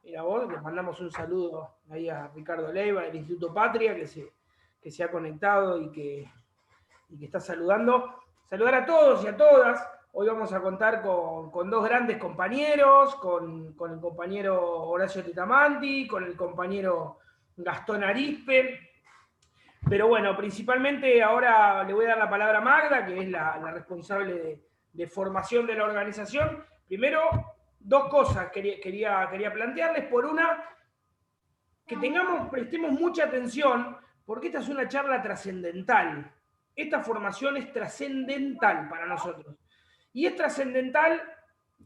Mira vos, les mandamos un saludo ahí a Ricardo Leiva del Instituto Patria, que se ha conectado y que está saludando. Saludar a todos y a todas. Hoy vamos a contar con dos grandes compañeros, con el compañero Horacio Tetamanti, con el compañero Gastón Arispe. Pero bueno, principalmente ahora le voy a dar la palabra a Magda, que es la responsable de formación de la organización. Primero, dos cosas quería plantearles. Por una, que prestemos mucha atención, porque esta es una charla trascendental. Esta formación es trascendental para nosotros. Y es trascendental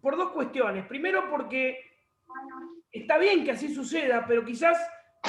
por dos cuestiones. Primero, porque está bien que así suceda, pero quizás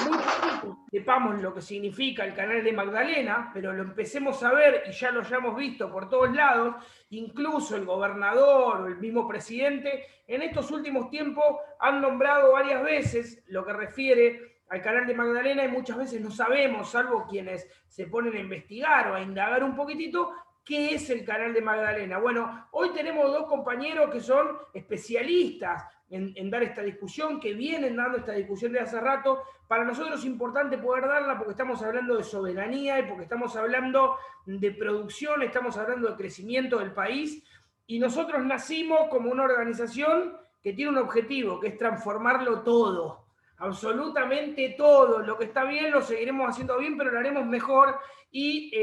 muy poquito sepamos lo que significa el canal de Magdalena, pero lo empecemos a ver y ya lo hayamos visto por todos lados, incluso el gobernador o el mismo presidente, en estos últimos tiempos han nombrado varias veces lo que refiere al canal de Magdalena y muchas veces no sabemos, salvo quienes se ponen a investigar o a indagar un poquitito, ¿qué es el canal de Magdalena? Bueno, hoy tenemos dos compañeros que son especialistas en dar esta discusión, que vienen dando esta discusión de hace rato. Para nosotros es importante poder darla porque estamos hablando de soberanía y porque estamos hablando de producción, estamos hablando de crecimiento del país, y nosotros nacimos como una organización que tiene un objetivo, que es transformarlo todo, absolutamente todo. Lo que está bien lo seguiremos haciendo bien, pero lo haremos mejor, y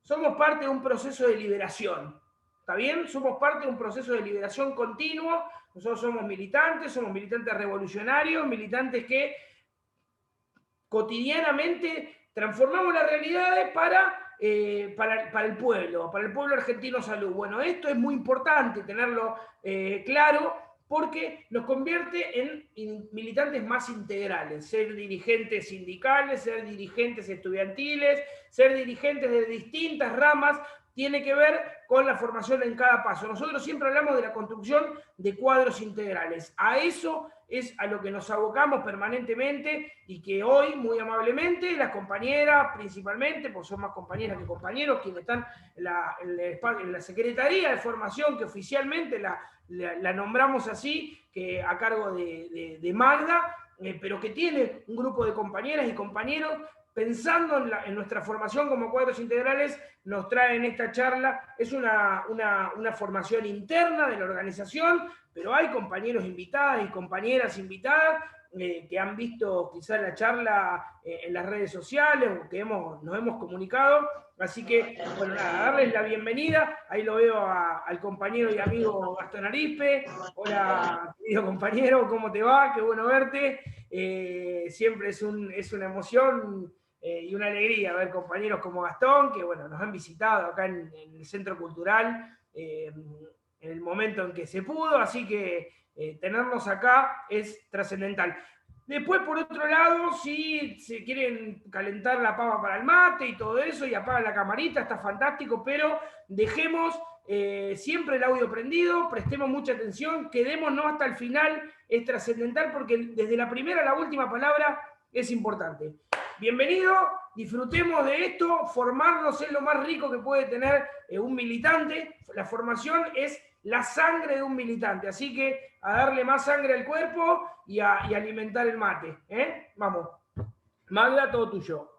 somos parte de un proceso de liberación. ¿Está bien? Somos parte de un proceso de liberación continuo. Nosotros somos militantes revolucionarios, militantes que cotidianamente transformamos las realidades para el pueblo argentino salud. Bueno, esto es muy importante tenerlo claro, porque nos convierte en militantes más integrales, ser dirigentes sindicales, ser dirigentes estudiantiles, ser dirigentes de distintas ramas, tiene que ver con la formación en cada paso. Nosotros siempre hablamos de la construcción de cuadros integrales. A eso es a lo que nos abocamos permanentemente, y que hoy, muy amablemente, las compañeras principalmente, porque son más compañeras que compañeros, quienes están en la Secretaría de Formación, que oficialmente la nombramos así, que a cargo de Magda, pero que tiene un grupo de compañeras y compañeros pensando en nuestra formación como cuadros integrales, nos traen esta charla. Es una formación interna de la organización, pero hay compañeros invitados y compañeras invitadas que han visto quizás la charla en las redes sociales o que nos hemos comunicado. Así que, bueno, nada, darles la bienvenida. Ahí lo veo al compañero y amigo Gastón Arispe. Hola, querido compañero, ¿cómo te va? Qué bueno verte. Siempre es una emoción y una alegría ver compañeros como Gastón, que bueno, nos han visitado acá en el Centro Cultural en el momento en que se pudo, así que tenerlos acá es trascendental. Después, por otro lado, si se quieren calentar la pava para el mate y todo eso, y apagan la camarita, está fantástico, pero dejemos siempre el audio prendido, prestemos mucha atención, quedémonos hasta el final, es trascendental porque desde la primera a la última palabra es importante. Bienvenido, disfrutemos de esto. Formarnos es lo más rico que puede tener un militante. La formación es la sangre de un militante, así que a darle más sangre al cuerpo y alimentar el mate. Vamos. Magda, todo tuyo.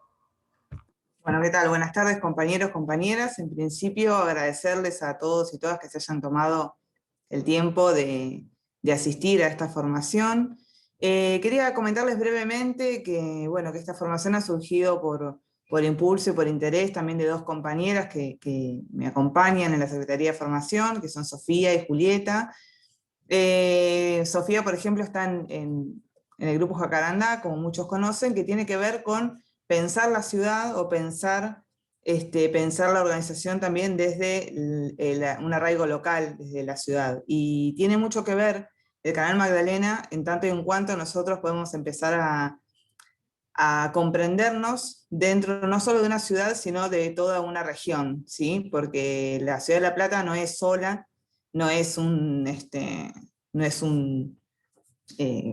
Bueno, ¿qué tal? Buenas tardes, compañeros, compañeras. En principio, agradecerles a todos y todas que se hayan tomado el tiempo de asistir a esta formación. Quería comentarles brevemente que, bueno, que esta formación ha surgido por impulso y por interés también de dos compañeras que me acompañan en la Secretaría de Formación, que son Sofía y Julieta. Sofía, por ejemplo, está en el Grupo Jacarandá, como muchos conocen, que tiene que ver con pensar la ciudad o pensar la organización también desde un arraigo local, desde la ciudad. Y tiene mucho que ver el Canal Magdalena en tanto y en cuanto nosotros podemos empezar a comprendernos dentro no solo de una ciudad, sino de toda una región, ¿sí? Porque la ciudad de La Plata no es sola, no es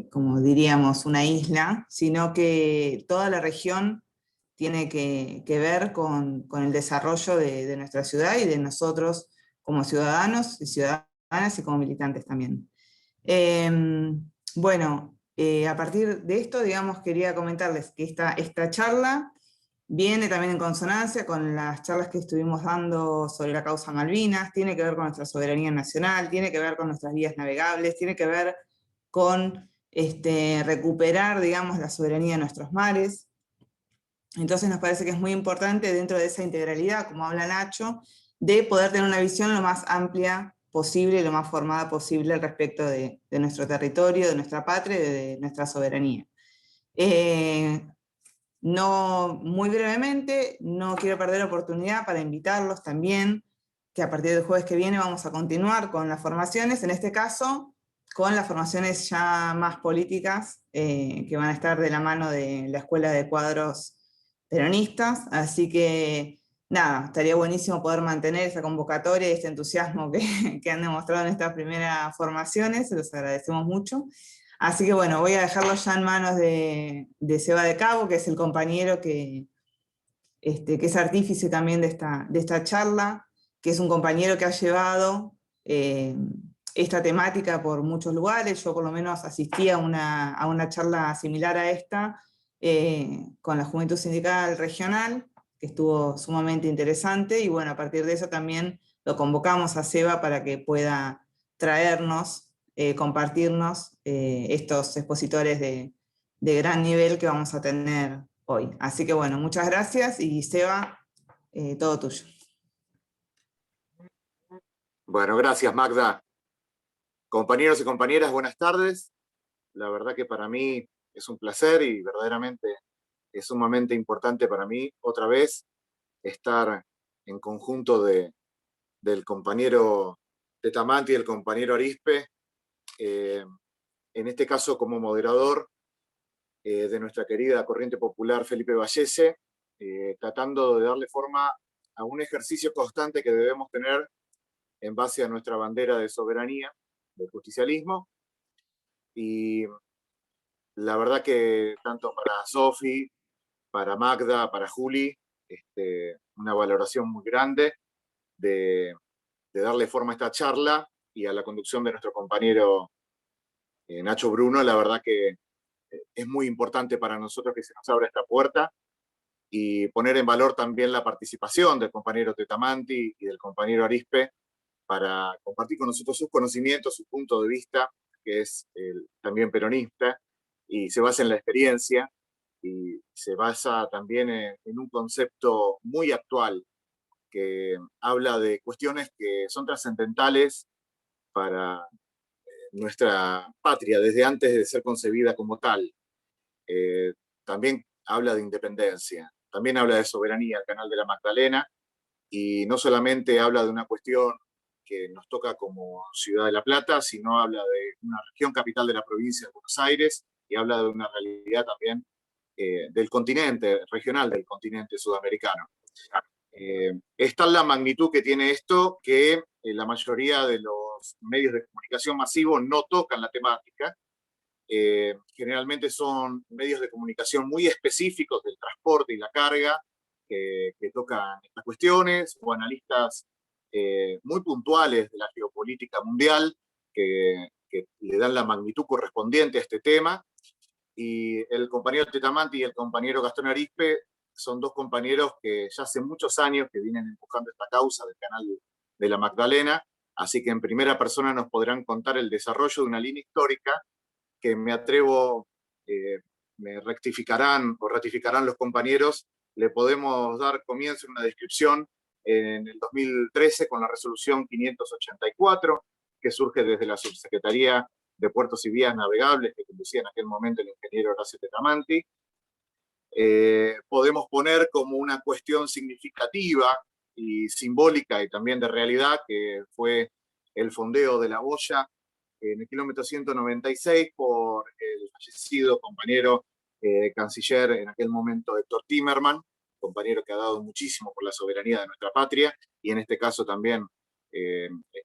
como diríamos, una isla, sino que toda la región tiene que ver con el desarrollo de nuestra ciudad y de nosotros como ciudadanos y ciudadanas y como militantes también. Bueno, A partir de esto, digamos, quería comentarles que esta charla viene también en consonancia con las charlas que estuvimos dando sobre la causa Malvinas, tiene que ver con nuestra soberanía nacional, tiene que ver con nuestras vías navegables, tiene que ver con recuperar, digamos, la soberanía de nuestros mares. Entonces nos parece que es muy importante dentro de esa integralidad, como habla Nacho, de poder tener una visión lo más amplia posible y lo más formada posible respecto de nuestro territorio, de nuestra patria y de nuestra soberanía. No, muy brevemente, no quiero perder la oportunidad para invitarlos también, que a partir del jueves que viene vamos a continuar con las formaciones, en este caso con las formaciones ya más políticas, que van a estar de la mano de la Escuela de Cuadros Peronistas, así que nada, estaría buenísimo poder mantener esa convocatoria y este entusiasmo que han demostrado en estas primeras formaciones, se los agradecemos mucho. Así que bueno, voy a dejarlo ya en manos de Seba de Cabo, que es el compañero que es artífice también de esta charla, que es un compañero que ha llevado esta temática por muchos lugares. Yo por lo menos asistí a una charla similar a esta con la Juventud Sindical Regional, que estuvo sumamente interesante, y bueno, a partir de eso también lo convocamos a Seba para que pueda traernos, compartirnos estos expositores de gran nivel que vamos a tener hoy. Así que bueno, muchas gracias y Seba, todo tuyo. Bueno, gracias Magda. Compañeros y compañeras, buenas tardes. La verdad que para mí es un placer y verdaderamente es sumamente importante para mí otra vez estar en conjunto del compañero Tetamanti y el compañero Arispe, en este caso como moderador de nuestra querida Corriente Popular Felipe Vallese, tratando de darle forma a un ejercicio constante que debemos tener en base a nuestra bandera de soberanía, del justicialismo. Y la verdad que tanto para Sofi, para Magda, para Juli, una valoración muy grande de darle forma a esta charla y a la conducción de nuestro compañero Nacho Bruno. La verdad que es muy importante para nosotros que se nos abra esta puerta y poner en valor también la participación del compañero Tetamanti y del compañero Arispe para compartir con nosotros sus conocimientos, su punto de vista, que es también peronista, y se basa en la experiencia, y se basa también en un concepto muy actual, que habla de cuestiones que son trascendentales para nuestra patria, desde antes de ser concebida como tal. También habla de independencia, también habla de soberanía, el Canal de la Magdalena, y no solamente habla de una cuestión que nos toca como Ciudad de La Plata, sino habla de una región capital de la provincia de Buenos Aires y habla de una realidad también del continente, regional del continente sudamericano. Es tal la magnitud que tiene esto que la mayoría de los medios de comunicación masivos no tocan la temática. Generalmente son medios de comunicación muy específicos del transporte y la carga que tocan estas cuestiones, o analistas muy puntuales de la geopolítica mundial que le dan la magnitud correspondiente a este tema. Y el compañero Tetamanti y el compañero Gastón Arispe son dos compañeros que ya hace muchos años que vienen empujando esta causa del Canal de la Magdalena, así que en primera persona nos podrán contar el desarrollo de una línea histórica que me atrevo, me rectificarán o ratificarán los compañeros, le podemos dar comienzo en una descripción en el 2013 con la resolución 584, que surge desde la Subsecretaría de Puertos y Vías Navegables, que conducía en aquel momento el ingeniero Horacio Tetamanti. Podemos poner como una cuestión significativa y simbólica y también de realidad, que fue el fondeo de la boya en el kilómetro 196 por el fallecido compañero canciller en aquel momento Héctor Timerman, compañero que ha dado muchísimo por la soberanía de nuestra patria, y en este caso también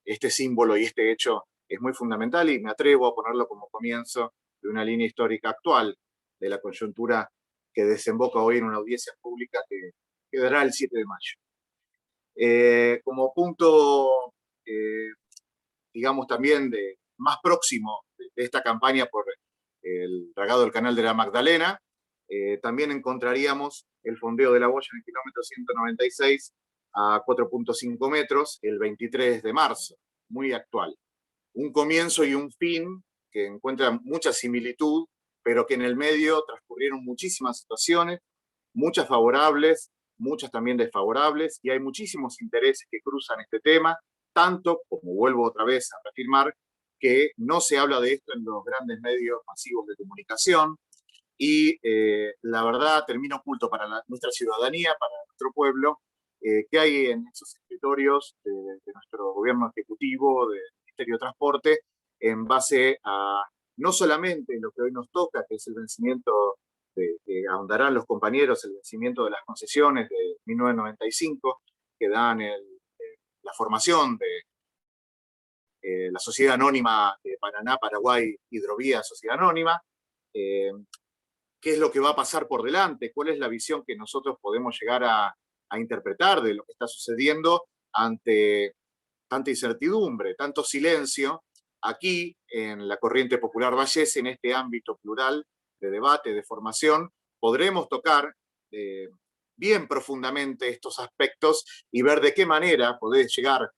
este símbolo y este hecho es muy fundamental, y me atrevo a ponerlo como comienzo de una línea histórica actual de la coyuntura que desemboca hoy en una audiencia pública que quedará el 7 de mayo. Como punto, digamos, también más próximo de esta campaña por el dragado del Canal de la Magdalena. También encontraríamos el fondeo de la boya en el kilómetro 196 a 4.5 metros el 23 de marzo, muy actual. Un comienzo y un fin que encuentran mucha similitud, pero que en el medio transcurrieron muchísimas situaciones, muchas favorables, muchas también desfavorables, y hay muchísimos intereses que cruzan este tema, tanto, como vuelvo otra vez a reafirmar, que no se habla de esto en los grandes medios masivos de comunicación, y la verdad termina oculto para nuestra ciudadanía, para nuestro pueblo, que hay en esos escritorios de nuestro gobierno ejecutivo, del Ministerio de Transporte, en base a no solamente lo que hoy nos toca, que es el vencimiento que ahondarán los compañeros, el vencimiento de las concesiones de 1995, que dan la formación de la Sociedad Anónima de Paraná, Paraguay, Hidrovía, Sociedad Anónima, qué es lo que va a pasar por delante, cuál es la visión que nosotros podemos llegar a interpretar de lo que está sucediendo ante tanta incertidumbre, tanto silencio, aquí en la corriente popular Vallés, en este ámbito plural de debate, de formación, podremos tocar bien profundamente estos aspectos y ver de qué manera puede llegar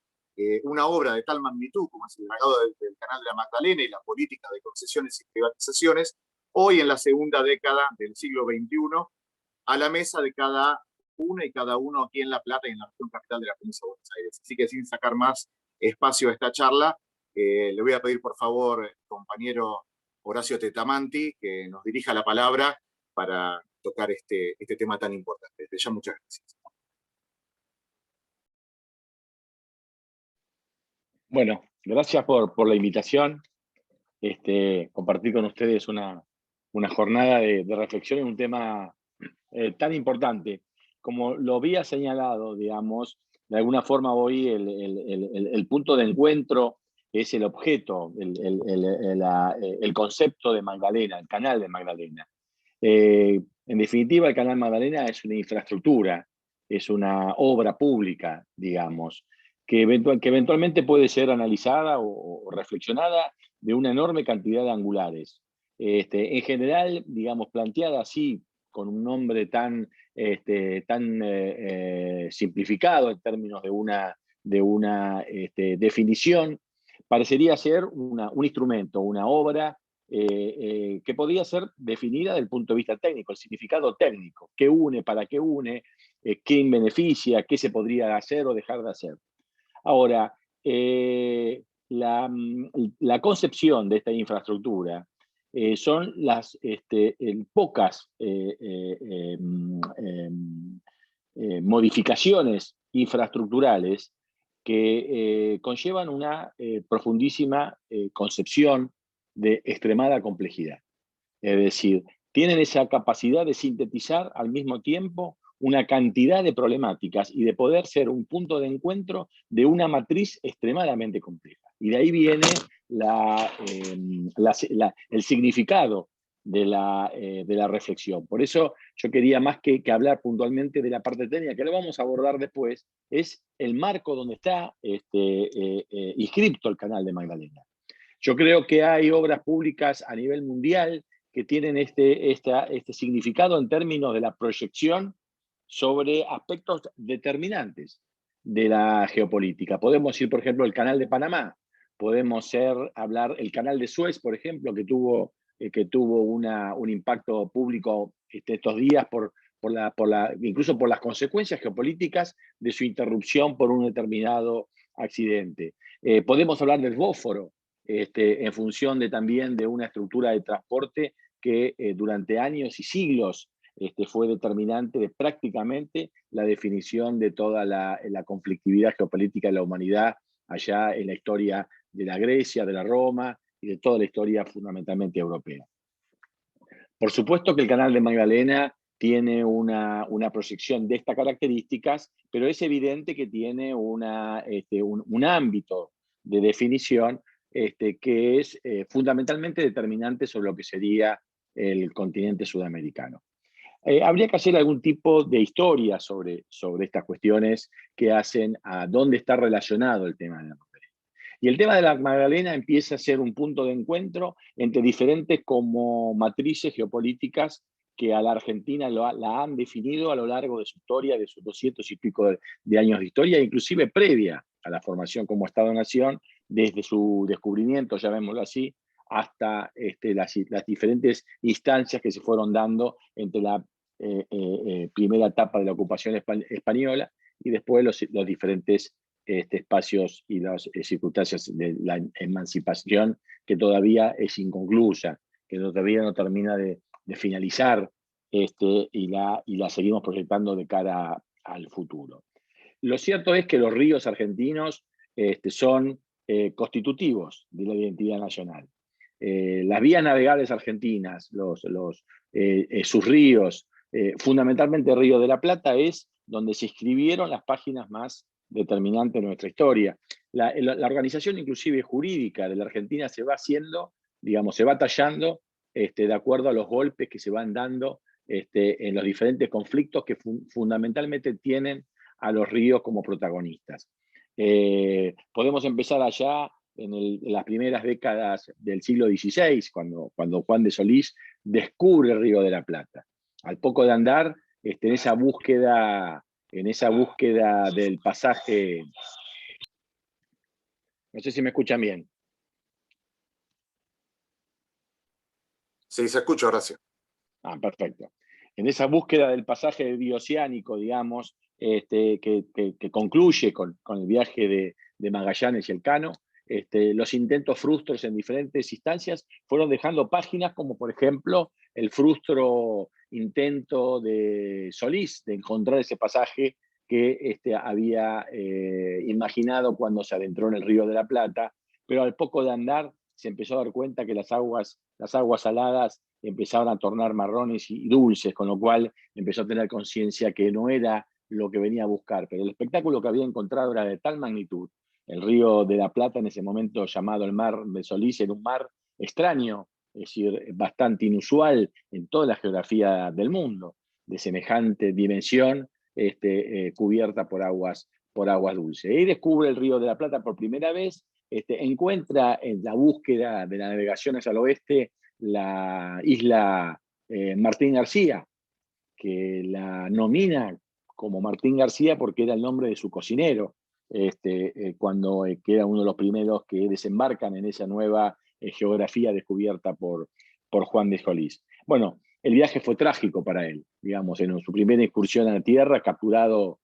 una obra de tal magnitud como es el dragado del Canal de la Magdalena y la política de concesiones y privatizaciones, hoy en la segunda década del siglo XXI, a la mesa de cada uno y cada uno aquí en La Plata y en la región capital de la provincia de Buenos Aires. Así que sin sacar más espacio a esta charla, le voy a pedir por favor, compañero Horacio Tetamanti, que nos dirija la palabra para tocar este tema tan importante. Desde ya, muchas gracias. Bueno, gracias por la invitación. Compartir con ustedes una jornada de reflexión en un tema tan importante. Como lo había señalado, digamos, de alguna forma hoy el punto de encuentro es el objeto, el concepto de Magdalena, el canal de Magdalena. En definitiva, el canal Magdalena es una infraestructura, es una obra pública, digamos, que eventualmente puede ser analizada o reflexionada de una enorme cantidad de angulares. En general, digamos, planteada así, con un nombre tan simplificado en términos de una definición, parecería ser un instrumento, una obra que podría ser definida desde el punto de vista técnico, el significado técnico, qué une, para qué une, quién beneficia, qué se podría hacer o dejar de hacer. Ahora, la concepción de esta infraestructura son las pocas modificaciones infraestructurales que conllevan una profundísima concepción de extremada complejidad. Es decir, tienen esa capacidad de sintetizar al mismo tiempo una cantidad de problemáticas y de poder ser un punto de encuentro de una matriz extremadamente compleja. Y de ahí viene el significado de la reflexión. Por eso yo quería más que hablar puntualmente de la parte técnica, que lo vamos a abordar después, es el marco donde está inscripto el Canal de Magdalena. Yo creo que hay obras públicas a nivel mundial que tienen este significado en términos de la proyección sobre aspectos determinantes de la geopolítica. Podemos decir, por ejemplo, el Canal de Panamá, podemos hablar el Canal de Suez, por ejemplo, que tuvo un impacto público estos días incluso por las consecuencias geopolíticas de su interrupción por un determinado accidente. Podemos hablar del Bósforo, en función también de una estructura de transporte que durante años y siglos fue determinante de prácticamente la definición de toda la conflictividad geopolítica de la humanidad allá en la historia de la Grecia, de la Roma y de toda la historia fundamentalmente europea. Por supuesto que el Canal de Magdalena tiene una proyección de estas características, pero es evidente que tiene un ámbito de definición que es fundamentalmente determinante sobre lo que sería el continente sudamericano. Habría que hacer algún tipo de historia sobre estas cuestiones que hacen a dónde está relacionado el tema de la Magdalena. Y el tema de la Magdalena empieza a ser un punto de encuentro entre diferentes como matrices geopolíticas que a la Argentina la han definido a lo largo de su historia, de sus 200 y pico de años de historia, inclusive previa a la formación como Estado-Nación, desde su descubrimiento, llamémoslo así, hasta las diferentes instancias que se fueron dando entre la primera etapa de la ocupación española y después los diferentes espacios y las circunstancias de la emancipación, que todavía es inconclusa, que todavía no termina de finalizar, y la seguimos proyectando de cara al futuro. Lo cierto es que los ríos argentinos son constitutivos de la identidad nacional. Las vías navegables argentinas, sus ríos, fundamentalmente el Río de la Plata, es donde se escribieron las páginas más determinantes de nuestra historia. La organización inclusive jurídica de la Argentina se va haciendo, digamos, se va tallando de acuerdo a los golpes que se van dando en los diferentes conflictos que fundamentalmente tienen a los ríos como protagonistas. Podemos empezar allá en las primeras décadas del siglo XVI, cuando Juan de Solís descubre el Río de la Plata. Al poco de andar, en esa búsqueda del pasaje. No sé si me escuchan bien. Sí, se escucha, Horacio. Perfecto. En esa búsqueda del pasaje bioceánico, digamos, que concluye con el viaje de Magallanes y Elcano, los intentos frustros en diferentes instancias fueron dejando páginas como, por ejemplo, el frustro intento de Solís de encontrar ese pasaje que había imaginado cuando se adentró en el Río de la Plata, pero al poco de andar se empezó a dar cuenta que las aguas saladas empezaban a tornar marrones y dulces, con lo cual empezó a tener conciencia que no era lo que venía a buscar, pero el espectáculo que había encontrado era de tal magnitud. El Río de la Plata, en ese momento llamado el Mar de Solís, era un mar extraño, es decir, bastante inusual en toda la geografía del mundo, de semejante dimensión, cubierta por aguas dulces. Y descubre el Río de la Plata por primera vez, encuentra en la búsqueda de las navegaciones al oeste la isla Martín García, que la nomina como Martín García porque era el nombre de su cocinero, que era uno de los primeros que desembarcan en esa nueva geografía descubierta por Juan de Solís. Bueno, el viaje fue trágico para él, digamos, en su primera incursión a la tierra, capturado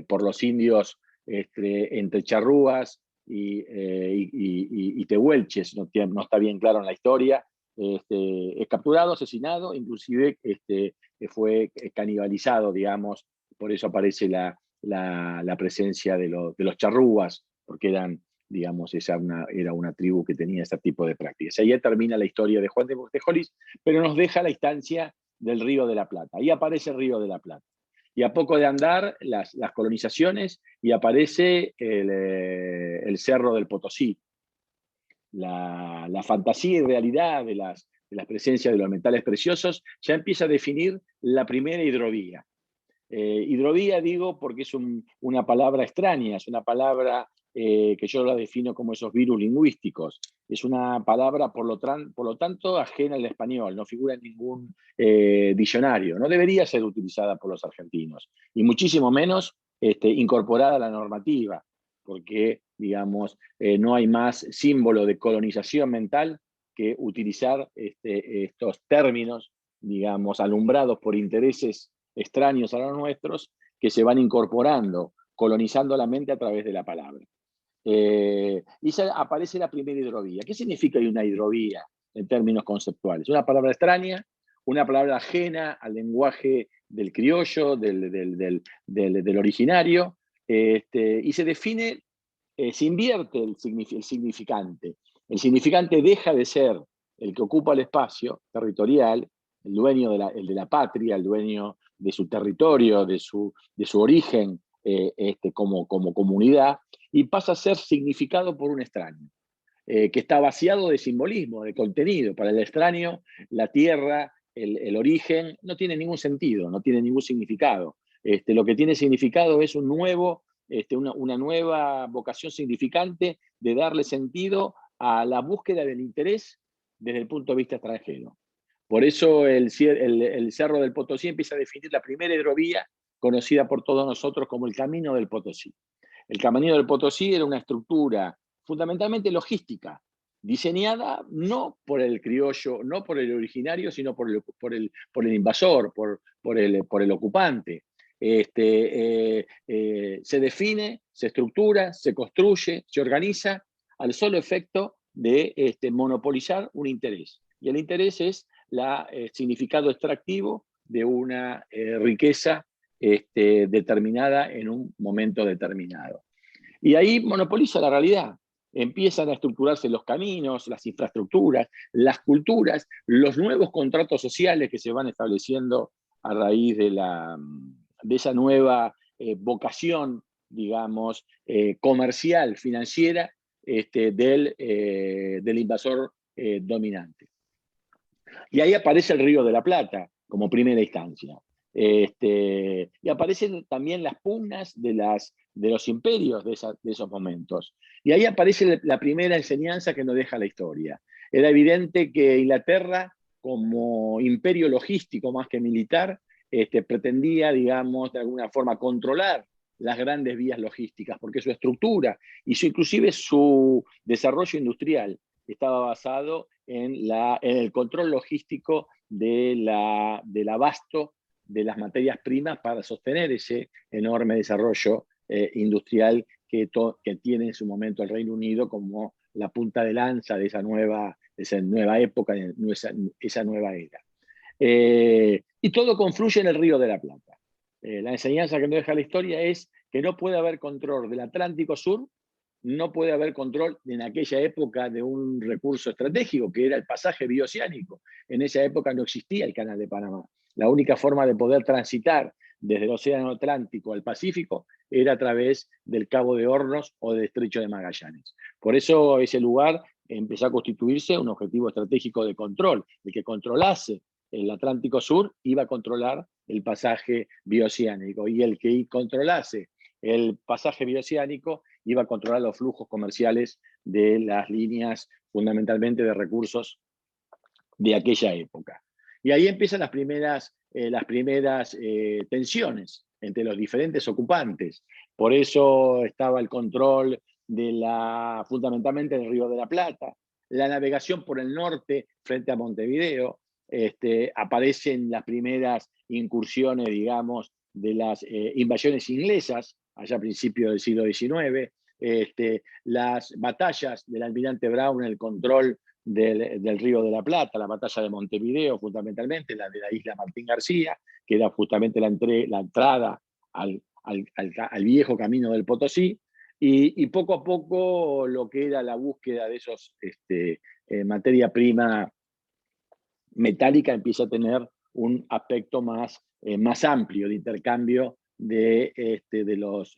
por los indios entre charrúas y tehuelches, no está bien claro en la historia. Es capturado, asesinado, inclusive fue canibalizado, digamos, por eso aparece la presencia de los charrúas, porque eran, digamos, era una tribu que tenía ese tipo de prácticas. Ahí termina la historia de Juan de Solís, pero nos deja la instancia del Río de la Plata. Ahí aparece el Río de la Plata. Y a poco de andar, las colonizaciones, y aparece el Cerro del Potosí. La fantasía y realidad de las presencias de los metales preciosos ya empieza a definir la primera hidrovía. Hidrovía digo porque es una palabra extraña, es una palabra que yo la defino como esos virus lingüísticos. Es una palabra, por lo tanto, ajena al español, no figura en ningún diccionario, no debería ser utilizada por los argentinos, y muchísimo menos incorporada a la normativa, porque, digamos, no hay más símbolo de colonización mental que utilizar estos términos, digamos, alumbrados por intereses extraños a los nuestros, que se van incorporando, colonizando la mente a través de la palabra. Y aparece la primera hidrovía. ¿Qué significa una hidrovía en términos conceptuales? Una palabra extraña, una palabra ajena al lenguaje del criollo, del originario, y se define, se invierte el significante. El significante deja de ser el que ocupa el espacio territorial, el dueño el de la patria, el dueño de su territorio, de su origen como comunidad, y pasa a ser significado por un extraño, que está vaciado de simbolismo, de contenido. Para el extraño, la tierra, el origen, no tiene ningún sentido, no tiene ningún significado. Lo que tiene significado es un nuevo una nueva vocación significante de darle sentido a la búsqueda del interés desde el punto de vista extranjero. Por eso el Cerro del Potosí empieza a definir la primera hidrovía conocida por todos nosotros como el Camino del Potosí. El Camino del Potosí era una estructura fundamentalmente logística, diseñada no por el criollo, no por el originario, sino por el invasor, por el ocupante. Se define, se estructura, se construye, se organiza al solo efecto de monopolizar un interés. Y el interés es el significado extractivo de una riqueza determinada en un momento determinado. Y ahí monopoliza la realidad. Empiezan a estructurarse los caminos, las infraestructuras, las culturas, los nuevos contratos sociales que se van estableciendo a raíz de esa nueva vocación, digamos, comercial, financiera del invasor dominante. Y ahí aparece el Río de la Plata como primera instancia. Y aparecen también las pugnas de los imperios de esos momentos. Y ahí aparece la primera enseñanza que nos deja la historia. Era evidente que Inglaterra, como imperio logístico más que militar, pretendía, digamos, de alguna forma controlar las grandes vías logísticas, porque su estructura y inclusive su desarrollo industrial estaba basado en el control logístico del abasto de las materias primas para sostener ese enorme desarrollo industrial que tiene en su momento el Reino Unido como la punta de lanza de esa nueva época, esa nueva era. Y todo confluye en el Río de la Plata. La enseñanza que nos deja la historia es que no puede haber control del Atlántico Sur, no puede haber control en aquella época de un recurso estratégico que era el pasaje bioceánico. En esa época no existía el Canal de Panamá. La única forma de poder transitar desde el Océano Atlántico al Pacífico era a través del Cabo de Hornos o del Estrecho de Magallanes. Por eso ese lugar empezó a constituirse un objetivo estratégico de control. El que controlase el Atlántico Sur iba a controlar el pasaje bioceánico, y el que controlase el pasaje bioceánico iba a controlar los flujos comerciales de las líneas fundamentalmente de recursos de aquella época. Y ahí empiezan las primeras tensiones entre los diferentes ocupantes. Por eso estaba el control fundamentalmente del Río de la Plata, la navegación por el norte frente a Montevideo. Aparecen las primeras incursiones, digamos, de las invasiones inglesas, allá a principios del siglo XIX, las batallas del almirante Brown en el control del Río de la Plata, la batalla de Montevideo fundamentalmente, la de la isla Martín García, que era justamente la entrada al viejo camino del Potosí, y poco a poco lo que era la búsqueda de esos materia prima metálica empieza a tener un aspecto más amplio de intercambio de los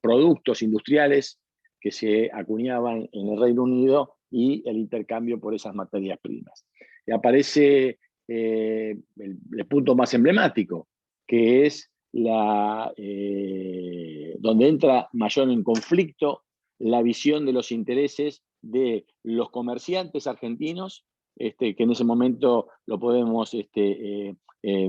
productos industriales que se acuñaban en el Reino Unido y el intercambio por esas materias primas. Y aparece el punto más emblemático, que es donde entra mayor en conflicto la visión de los intereses de los comerciantes argentinos, que en ese momento lo podemos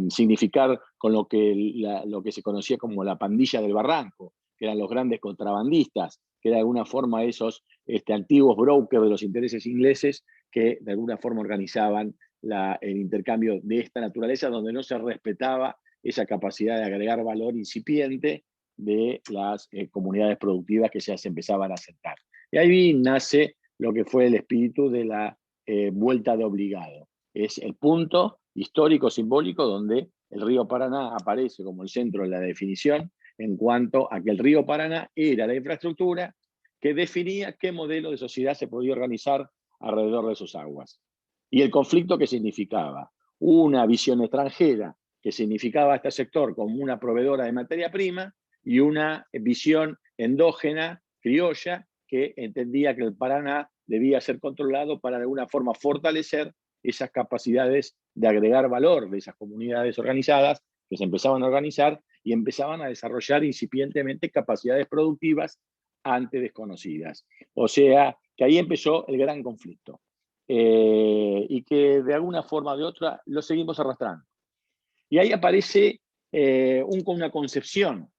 significar con lo que se conocía como la pandilla del Barranco, que eran los grandes contrabandistas, que era de alguna forma esos antiguos brokers de los intereses ingleses que de alguna forma organizaban el intercambio de esta naturaleza, donde no se respetaba esa capacidad de agregar valor incipiente de las comunidades productivas que ya se empezaban a asentar. Y ahí nace lo que fue el espíritu de la vuelta de obligado. Es el punto histórico, simbólico, donde el río Paraná aparece como el centro de la definición, en cuanto a que el río Paraná era la infraestructura que definía qué modelo de sociedad se podía organizar alrededor de sus aguas. Y el conflicto que significaba una visión extranjera, que significaba a este sector como una proveedora de materia prima, y una visión endógena, criolla, que entendía que el Paraná debía ser controlado para de alguna forma fortalecer esas capacidades de agregar valor de esas comunidades organizadas que se empezaban a organizar y empezaban a desarrollar incipientemente capacidades productivas antes desconocidas. O sea, que ahí empezó el gran conflicto. Y que de alguna forma o de otra lo seguimos arrastrando. Y ahí aparece una concepción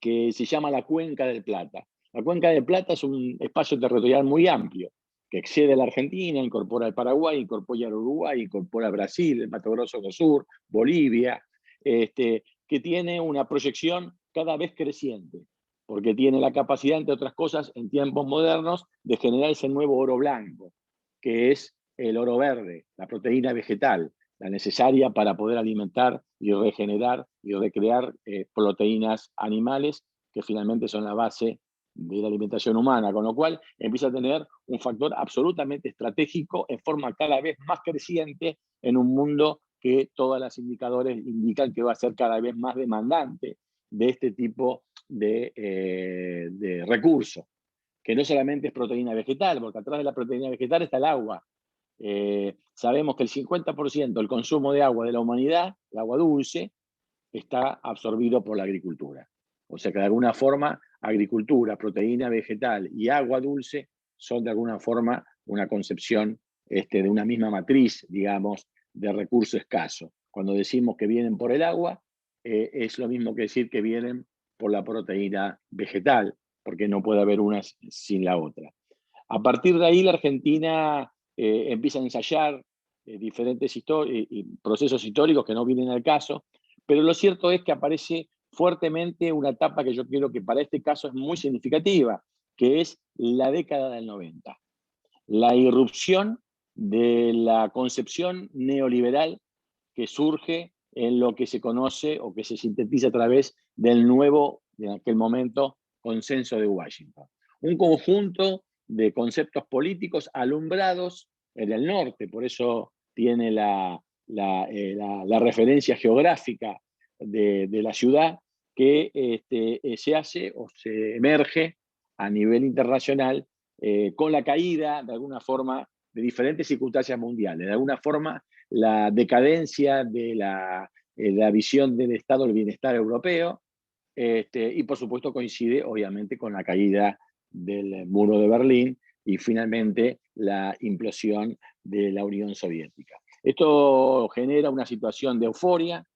que se llama la Cuenca del Plata. La Cuenca del Plata es un espacio territorial muy amplio, que excede a la Argentina, incorpora el Paraguay, incorpora el Uruguay, incorpora Brasil, el Mato Grosso do Sur, Bolivia, que tiene una proyección cada vez creciente, porque tiene la capacidad, entre otras cosas, en tiempos modernos, de generar ese nuevo oro blanco, que es el oro verde, la proteína vegetal, la necesaria para poder alimentar y regenerar y recrear proteínas animales, que finalmente son la base de la alimentación humana, con lo cual empieza a tener un factor absolutamente estratégico en forma cada vez más creciente en un mundo que todos los indicadores indican que va a ser cada vez más demandante de este tipo de recursos, que no solamente es proteína vegetal, porque atrás de la proteína vegetal está el agua. Sabemos que el 50% del consumo de agua de la humanidad, el agua dulce, está absorbido por la agricultura. O sea que de alguna forma, agricultura, proteína vegetal y agua dulce son de alguna forma una concepción de una misma matriz, digamos, de recurso escaso. Cuando decimos que vienen por el agua, es lo mismo que decir que vienen por la proteína vegetal, porque no puede haber una sin la otra. A partir de ahí, la Argentina empieza a ensayar diferentes procesos históricos que no vienen al caso, pero lo cierto es que aparece fuertemente una etapa que yo creo que para este caso es muy significativa, que es la década del 90. La irrupción de la concepción neoliberal que surge en lo que se conoce o que se sintetiza a través del nuevo, en aquel momento, consenso de Washington. Un conjunto de conceptos políticos alumbrados en el norte, por eso tiene la referencia geográfica de la ciudad, que se hace o se emerge a nivel internacional con la caída, de alguna forma, de diferentes circunstancias mundiales. De alguna forma, la decadencia de la visión del Estado del bienestar europeo, y por supuesto coincide obviamente con la caída del muro de Berlín y finalmente la implosión de la Unión Soviética. Esto genera una situación de euforia,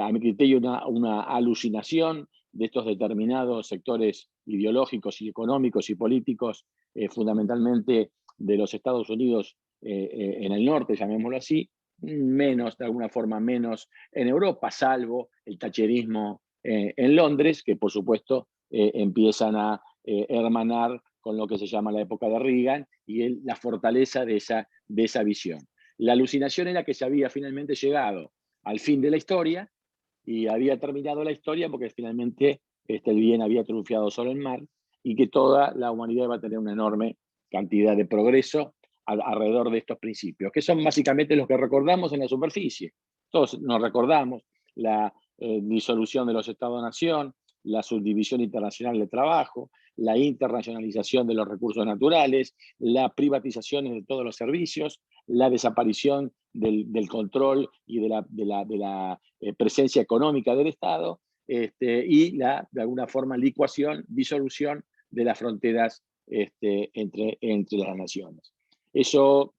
a mi criterio una alucinación de estos determinados sectores ideológicos y económicos y políticos, fundamentalmente de los Estados Unidos en el norte, llamémoslo así, menos, de alguna forma menos en Europa, salvo el thatcherismo en Londres, que por supuesto empiezan a hermanar con lo que se llama la época de Reagan y la fortaleza de esa visión. La alucinación era que se había finalmente llegado al fin de la historia y había terminado la historia porque finalmente el bien había triunfado sobre el mal y que toda la humanidad va a tener una enorme cantidad de progreso alrededor de estos principios, que son básicamente los que recordamos en la superficie. Todos nos recordamos la disolución de los Estados-nación, la subdivisión internacional del trabajo, la internacionalización de los recursos naturales, la privatización de todos los servicios, la desaparición del control y de la presencia económica del Estado, y de alguna forma, licuación, disolución de las fronteras entre las naciones. Eso,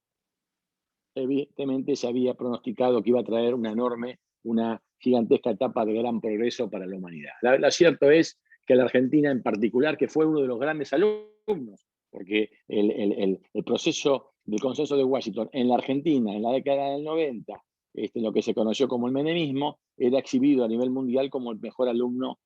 evidentemente, se había pronosticado que iba a traer una gigantesca etapa de gran progreso para la humanidad. Lo cierto es que la Argentina en particular, que fue uno de los grandes alumnos, porque el proceso del consenso de Washington en la Argentina en la década del 90, lo que se conoció como el menemismo, era exhibido a nivel mundial como el mejor alumno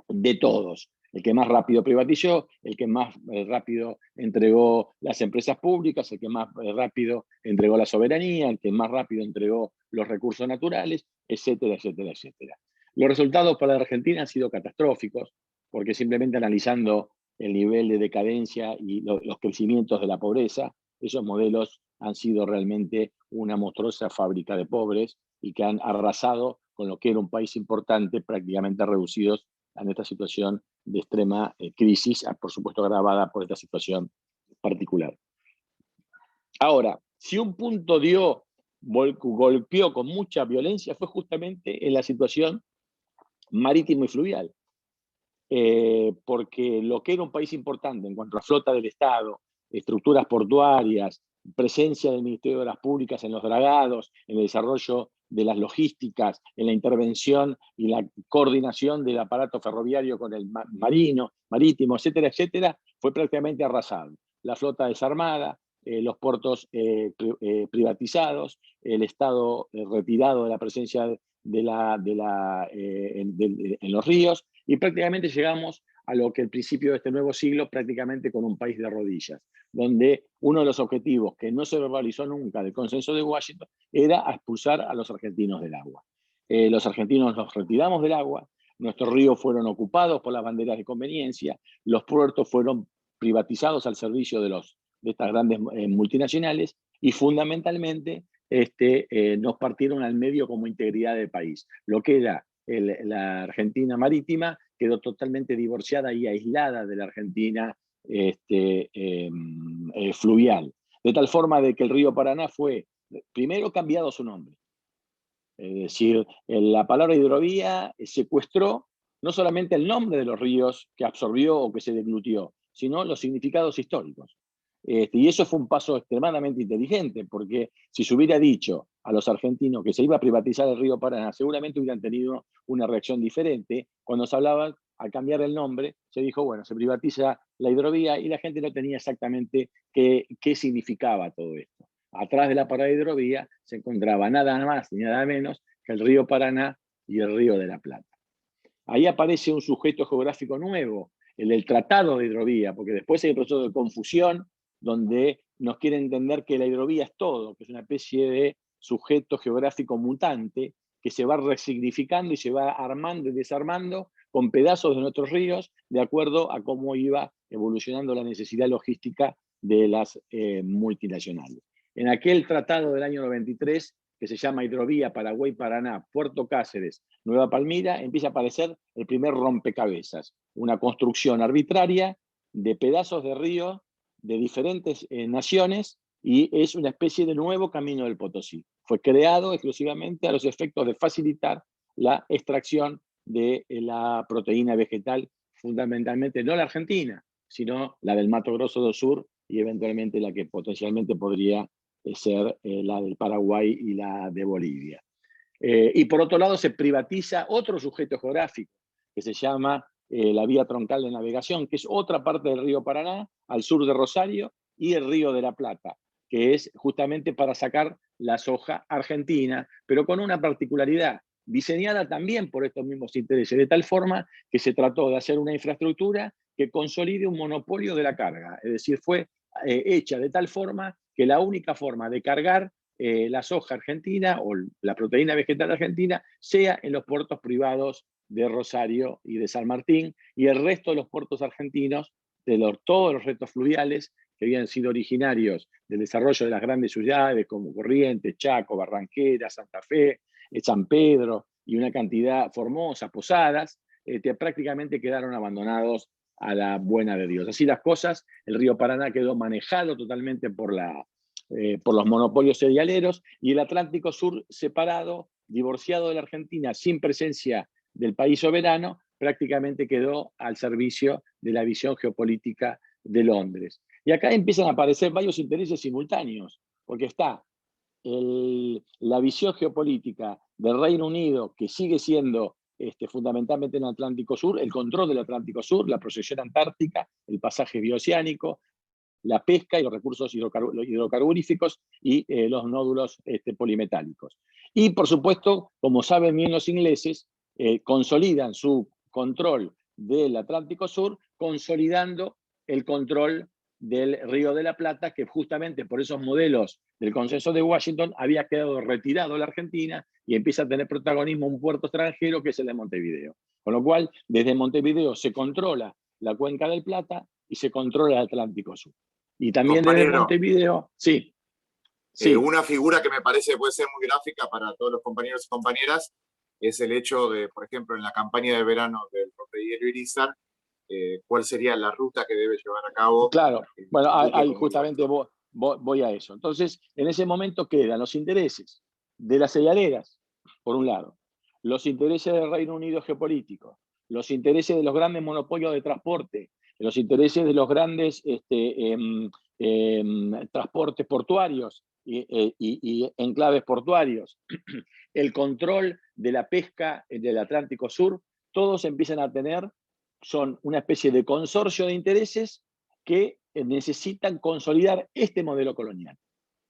de todos. El que más rápido privatizó, el que más rápido entregó las empresas públicas, el que más rápido entregó la soberanía, el que más rápido entregó los recursos naturales, etcétera, etcétera, etcétera. Los resultados para la Argentina han sido catastróficos, porque simplemente analizando el nivel de decadencia y los crecimientos de la pobreza, esos modelos han sido realmente una monstruosa fábrica de pobres y que han arrasado con lo que era un país importante, prácticamente reducidos en esta situación de extrema crisis, por supuesto agravada por esta situación particular. Ahora, si un punto golpeó con mucha violencia fue justamente en la situación marítimo y fluvial. Porque lo que era un país importante en cuanto a flota del Estado, estructuras portuarias, presencia del Ministerio de Obras Públicas en los dragados, en el desarrollo de las logísticas, en la intervención y la coordinación del aparato ferroviario con el marítimo, etcétera, etcétera, fue prácticamente arrasado. La flota desarmada, los puertos privatizados, el Estado retirado de la presencia en los ríos, y prácticamente llegamos a lo que el principio de este nuevo siglo, prácticamente con un país de rodillas, donde uno de los objetivos que no se verbalizó nunca del consenso de Washington era expulsar a los argentinos del agua. Los argentinos nos retiramos del agua, nuestros ríos fueron ocupados por las banderas de conveniencia, los puertos fueron privatizados al servicio de estas grandes multinacionales, y fundamentalmente nos partieron al medio como integridad del país. Lo que era la Argentina marítima quedó totalmente divorciada y aislada de la Argentina fluvial. De tal forma de que el río Paraná fue primero cambiado su nombre. Es decir, la palabra hidrovía secuestró no solamente el nombre de los ríos que absorbió o que se deglutió, sino los significados históricos. Y eso fue un paso extremadamente inteligente, porque si se hubiera dicho a los argentinos que se iba a privatizar el río Paraná, seguramente hubieran tenido una reacción diferente. Cuando se hablaba, al cambiar el nombre, se dijo, bueno, se privatiza la hidrovía, y la gente no tenía exactamente qué significaba todo esto. Atrás de la palabra hidrovía se encontraba nada más ni nada menos que el río Paraná y el río de la Plata. Ahí aparece un sujeto geográfico nuevo, el del Tratado de Hidrovía, porque después hay un proceso de confusión donde nos quieren entender que la hidrovía es todo, que es una especie de sujeto geográfico mutante que se va resignificando y se va armando y desarmando con pedazos de nuestros ríos de acuerdo a cómo iba evolucionando la necesidad logística de las multinacionales. En aquel tratado del año 93, que se llama Hidrovía Paraguay-Paraná, Puerto Cáceres, Nueva Palmira, empieza a aparecer el primer rompecabezas, una construcción arbitraria de pedazos de río de diferentes naciones, y es una especie de nuevo camino del Potosí. Fue creado exclusivamente a los efectos de facilitar la extracción de la proteína vegetal, fundamentalmente no la argentina, sino la del Mato Grosso do Sur, y eventualmente la que potencialmente podría ser la del Paraguay y la de Bolivia. Y por otro lado se privatiza otro sujeto geográfico que se llama la vía troncal de navegación, que es otra parte del río Paraná, al sur de Rosario, y el río de la Plata, que es justamente para sacar la soja argentina, pero con una particularidad, diseñada también por estos mismos intereses, de tal forma que se trató de hacer una infraestructura que consolide un monopolio de la carga, es decir, fue hecha de tal forma que la única forma de cargar la soja argentina o la proteína vegetal argentina sea en los puertos privados de Rosario y de San Martín, y el resto de los puertos argentinos, todos los restos fluviales que habían sido originarios del desarrollo de las grandes ciudades como Corrientes, Chaco, Barranquera, Santa Fe, San Pedro y una cantidad, Formosa, Posadas, prácticamente quedaron abandonados a la buena de Dios. Así las cosas, el río Paraná quedó manejado totalmente por los monopolios cerealeros, y el Atlántico Sur separado, divorciado de la Argentina, sin presencia del país soberano, prácticamente quedó al servicio de la visión geopolítica de Londres. Y acá empiezan a aparecer varios intereses simultáneos, porque está la visión geopolítica del Reino Unido, que sigue siendo fundamentalmente en el Atlántico Sur, el control del Atlántico Sur, la proyección antártica, el pasaje bioceánico, la pesca y los recursos hidrocarburíficos y los nódulos polimetálicos. Y por supuesto, como saben bien los ingleses, consolidan su control del Atlántico Sur, consolidando el control del Río de la Plata, que justamente por esos modelos del consenso de Washington había quedado retirado la Argentina, y empieza a tener protagonismo un puerto extranjero que es el de Montevideo. Con lo cual, desde Montevideo se controla la cuenca del Plata y se controla el Atlántico Sur. Y también desde Montevideo, sí. Una figura que me parece que puede ser muy gráfica para todos los compañeros y compañeras es el hecho de, por ejemplo, en la campaña de verano del rompehielos Irizar, cuál sería la ruta que debe llevar a cabo. Claro, bueno, ahí justamente voy a eso. Entonces, en ese momento quedan los intereses de las cerealeras, por un lado, los intereses del Reino Unido geopolíticos, los intereses de los grandes monopolios de transporte, los intereses de los grandes transportes portuarios y enclaves portuarios, el control de la pesca del Atlántico Sur, todos empiezan a tener, son una especie de consorcio de intereses que necesitan consolidar este modelo colonial.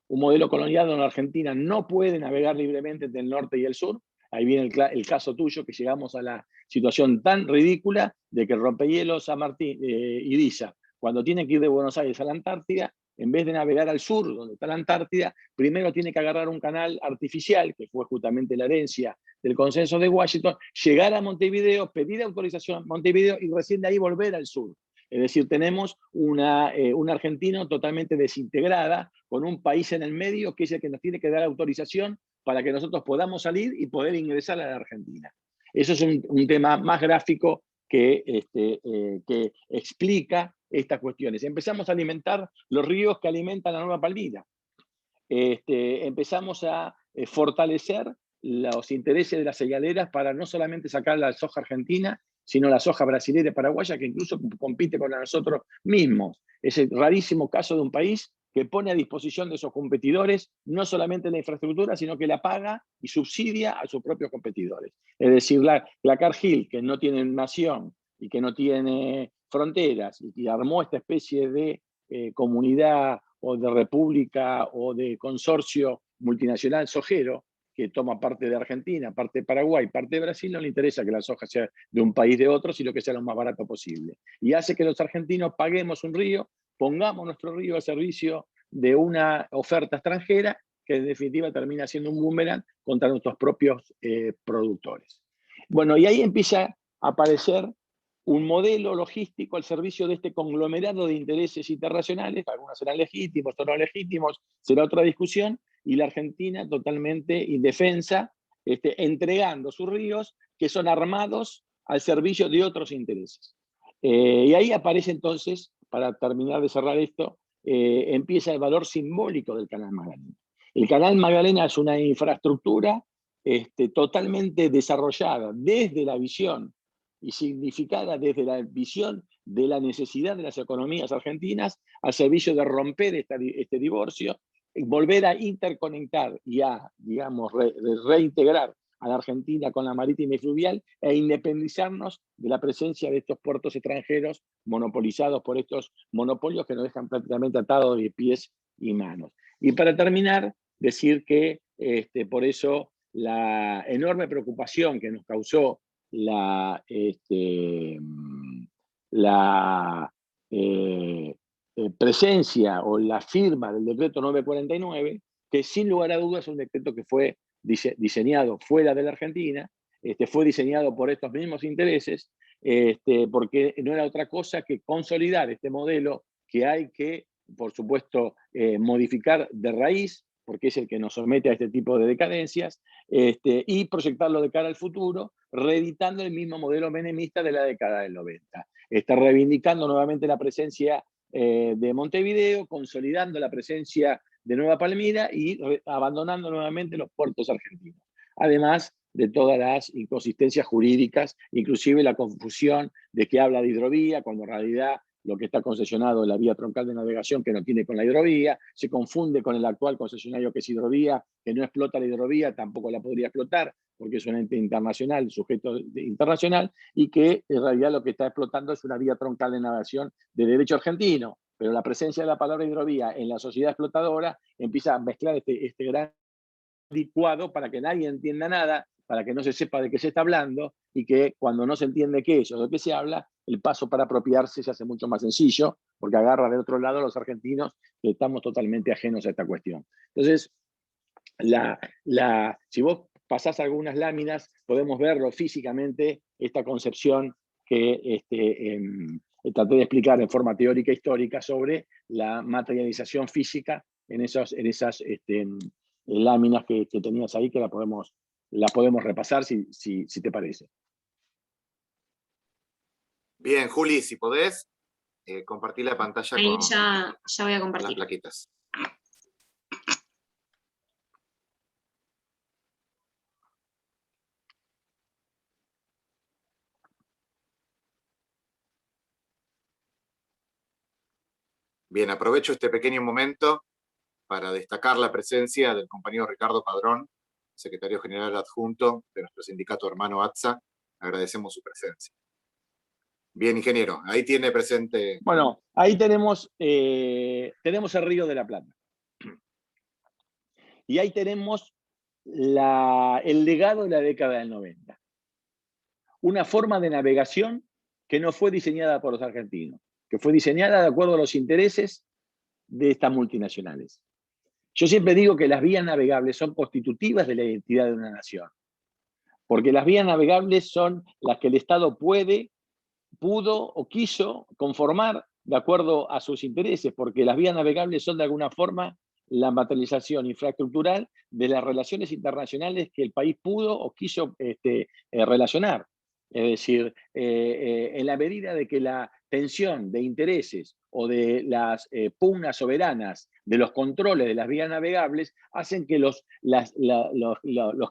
Un modelo colonial donde Argentina no puede navegar libremente entre el norte y el sur. Ahí viene el caso tuyo, que llegamos a la situación tan ridícula de que el rompehielos San Martín, Ibiza, cuando tiene que ir de Buenos Aires a la Antártida, en vez de navegar al sur, donde está la Antártida, primero tiene que agarrar un canal artificial, que fue justamente la herencia del consenso de Washington, llegar a Montevideo, pedir autorización a Montevideo y recién de ahí volver al sur. Es decir, tenemos un argentino totalmente desintegrada, con un país en el medio que es el que nos tiene que dar autorización para que nosotros podamos salir y poder ingresar a la Argentina. Eso es un tema más gráfico que explica estas cuestiones. Empezamos a alimentar los ríos que alimentan la Nueva Palmira. Empezamos a fortalecer los intereses de las cerealeras para no solamente sacar la soja argentina, sino la soja brasileña y paraguaya, que incluso compite con nosotros mismos. Es el rarísimo caso de un país que pone a disposición de sus competidores no solamente la infraestructura, sino que la paga y subsidia a sus propios competidores. Es decir, la Cargill, que no tiene nación y que no tiene fronteras, y que armó esta especie de comunidad o de república o de consorcio multinacional sojero, que toma parte de Argentina, parte de Paraguay, parte de Brasil, no le interesa que la soja sea de un país de otro, sino que sea lo más barato posible. Y hace que los argentinos paguemos un río, pongamos nuestro río al servicio de una oferta extranjera, que en definitiva termina siendo un boomerang contra nuestros propios productores. Bueno, y ahí empieza a aparecer un modelo logístico al servicio de este conglomerado de intereses internacionales, algunos serán legítimos, otros no legítimos, será otra discusión, y la Argentina totalmente indefensa, entregando sus ríos que son armados al servicio de otros intereses. Y ahí aparece entonces, para terminar de cerrar esto, empieza el valor simbólico del Canal Magdalena. El Canal Magdalena es una infraestructura totalmente desarrollada desde la visión y significada desde la visión de la necesidad de las economías argentinas al servicio de romper este divorcio, volver a interconectar y a, digamos, reintegrar a la Argentina con la marítima y fluvial e independizarnos de la presencia de estos puertos extranjeros monopolizados por estos monopolios que nos dejan prácticamente atados de pies y manos. Y para terminar, decir que por eso la enorme preocupación que nos causó la presencia o la firma del decreto 949, que sin lugar a dudas es un decreto que fue diseñado fuera de la Argentina, fue diseñado por estos mismos intereses, porque no era otra cosa que consolidar este modelo que hay que, por supuesto, modificar de raíz, porque es el que nos somete a este tipo de decadencias, y proyectarlo de cara al futuro, reeditando el mismo modelo menemista de la década del 90. Está reivindicando nuevamente la presencia de Montevideo, consolidando la presencia de Nueva Palmira y abandonando nuevamente los puertos argentinos. Además de todas las inconsistencias jurídicas, inclusive la confusión de que habla de hidrovía, cuando en realidad lo que está concesionado es la vía troncal de navegación que no tiene con la hidrovía, se confunde con el actual concesionario que es hidrovía, que no explota la hidrovía, tampoco la podría explotar, porque es un ente internacional, sujeto internacional, y que en realidad lo que está explotando es una vía troncal de navegación de derecho argentino, pero la presencia de la palabra hidrovía en la sociedad explotadora empieza a mezclar este gran licuado para que nadie entienda nada, para que no se sepa de qué se está hablando, y que cuando no se entiende qué es o de qué se habla, el paso para apropiarse se hace mucho más sencillo, porque agarra de otro lado a los argentinos que estamos totalmente ajenos a esta cuestión. Entonces, si vos pasás algunas láminas, podemos verlo físicamente, esta concepción que traté de explicar en forma teórica e histórica sobre la materialización física en esas láminas que tenías ahí, que la podemos repasar si te parece. Bien, Juli, si podés, compartir la pantalla ahí con ya voy a las compartir. plaquitas. Bien, aprovecho este pequeño momento para destacar la presencia del compañero Ricardo Padrón, secretario general adjunto de nuestro sindicato hermano ATSA. Agradecemos su presencia. Bien, ingeniero, ahí tiene presente. Bueno, ahí tenemos el Río de la Plata. Y ahí tenemos el legado de la década del 90. Una forma de navegación que no fue diseñada por los argentinos, que fue diseñada de acuerdo a los intereses de estas multinacionales. Yo siempre digo que las vías navegables son constitutivas de la identidad de una nación, porque las vías navegables son las que el Estado pudo o quiso conformar de acuerdo a sus intereses, porque las vías navegables son de alguna forma la materialización infraestructural de las relaciones internacionales que el país pudo o quiso relacionar. Es decir, en la medida de que la tensión de intereses o de las pugnas soberanas de los controles de las vías navegables hacen que los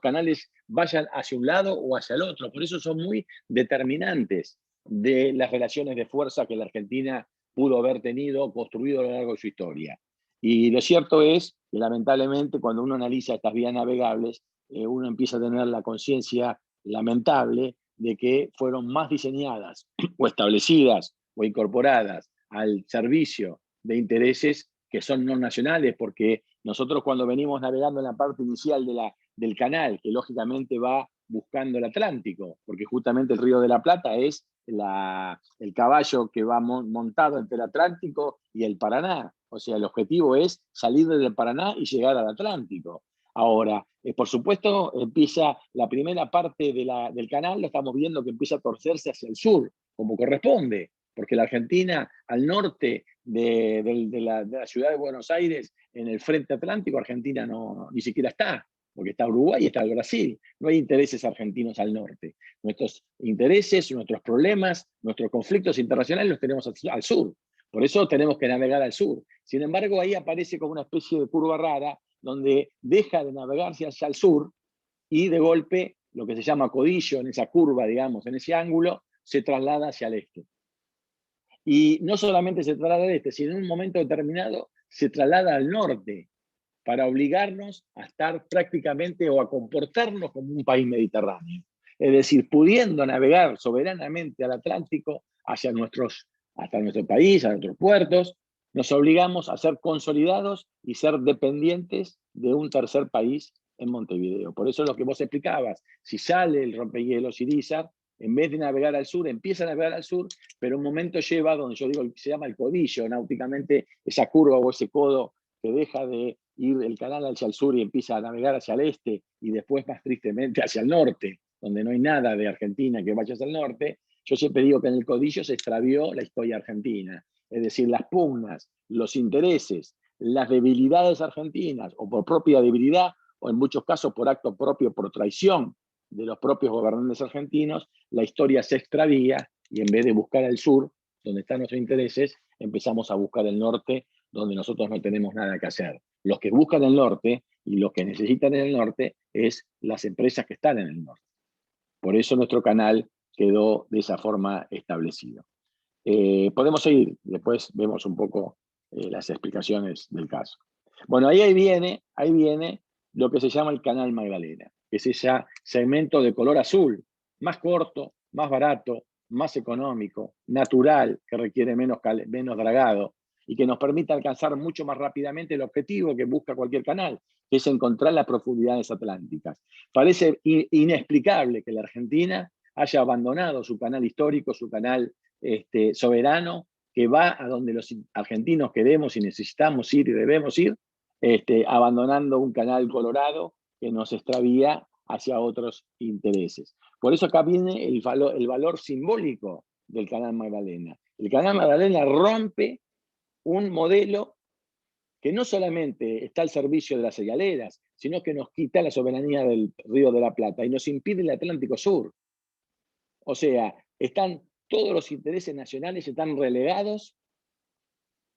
canales vayan hacia un lado o hacia el otro. Por eso son muy determinantes de las relaciones de fuerza que la Argentina pudo haber tenido, construido a lo largo de su historia. Y lo cierto es que lamentablemente cuando uno analiza estas vías navegables, uno empieza a tener la conciencia lamentable de que fueron más diseñadas o establecidas o incorporadas al servicio de intereses que son no nacionales, porque nosotros cuando venimos navegando en la parte inicial del canal, que lógicamente va buscando el Atlántico, porque justamente el Río de la Plata es el caballo que va montado entre el Atlántico y el Paraná. O sea, el objetivo es salir del Paraná y llegar al Atlántico. Ahora, por supuesto, empieza la primera parte del canal, lo estamos viendo que empieza a torcerse hacia el sur, como corresponde, porque la Argentina, al norte de la ciudad de Buenos Aires, en el frente atlántico, Argentina ni siquiera está, porque está Uruguay y está el Brasil. No hay intereses argentinos al norte. Nuestros intereses, nuestros problemas, nuestros conflictos internacionales los tenemos al sur. Por eso tenemos que navegar al sur. Sin embargo, ahí aparece como una especie de curva rara, donde deja de navegarse hacia el sur y de golpe, lo que se llama codillo, en esa curva, digamos, en ese ángulo, se traslada hacia el este. Y no solamente se traslada al este, sino en un momento determinado se traslada al norte, para obligarnos a estar prácticamente o a comportarnos como un país mediterráneo. Es decir, pudiendo navegar soberanamente al Atlántico hasta nuestro país, a nuestros puertos, nos obligamos a ser consolidados y ser dependientes de un tercer país en Montevideo. Por eso es lo que vos explicabas, si sale el rompehielos Irizar, en vez de navegar al sur, empieza a navegar al sur, pero un momento lleva donde yo digo, se llama el codillo, náuticamente, esa curva o ese codo que deja de ir el canal hacia el sur y empieza a navegar hacia el este y después más tristemente hacia el norte, donde no hay nada de Argentina que vaya hacia el norte. Yo siempre digo que en el codillo se extravió la historia argentina, es decir, las pugnas, los intereses, las debilidades argentinas, o por propia debilidad, o en muchos casos por acto propio, por traición de los propios gobernantes argentinos, la historia se extravía y en vez de buscar al sur, donde están nuestros intereses, empezamos a buscar el norte, donde nosotros no tenemos nada que hacer. Los que buscan el norte y los que necesitan en el norte es las empresas que están en el norte. Por eso nuestro canal quedó de esa forma establecido. Podemos seguir, después vemos un poco las explicaciones del caso. Bueno, ahí viene lo que se llama el Canal Magdalena, que es ese segmento de color azul, más corto, más barato, más económico, natural, que requiere menos dragado, y que nos permite alcanzar mucho más rápidamente el objetivo que busca cualquier canal, que es encontrar las profundidades atlánticas. Parece inexplicable que la Argentina haya abandonado su canal histórico, su canal soberano, que va a donde los argentinos queremos y necesitamos ir y debemos ir, abandonando un canal colorado que nos extravía hacia otros intereses. Por eso acá viene el valor simbólico del Canal Magdalena. El Canal Magdalena rompe un modelo que no solamente está al servicio de las cerealeras, sino que nos quita la soberanía del Río de la Plata y nos impide el Atlántico Sur. O sea, todos los intereses nacionales están relegados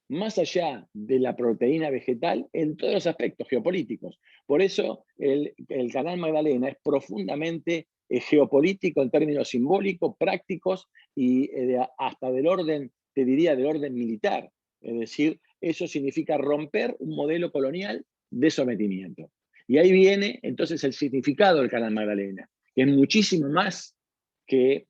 más allá de la proteína vegetal en todos los aspectos geopolíticos. Por eso el Canal Magdalena es profundamente geopolítico en términos simbólicos, prácticos y hasta del orden, te diría, del orden militar. Es decir, eso significa romper un modelo colonial de sometimiento. Y ahí viene entonces el significado del Canal Magdalena, que es muchísimo más que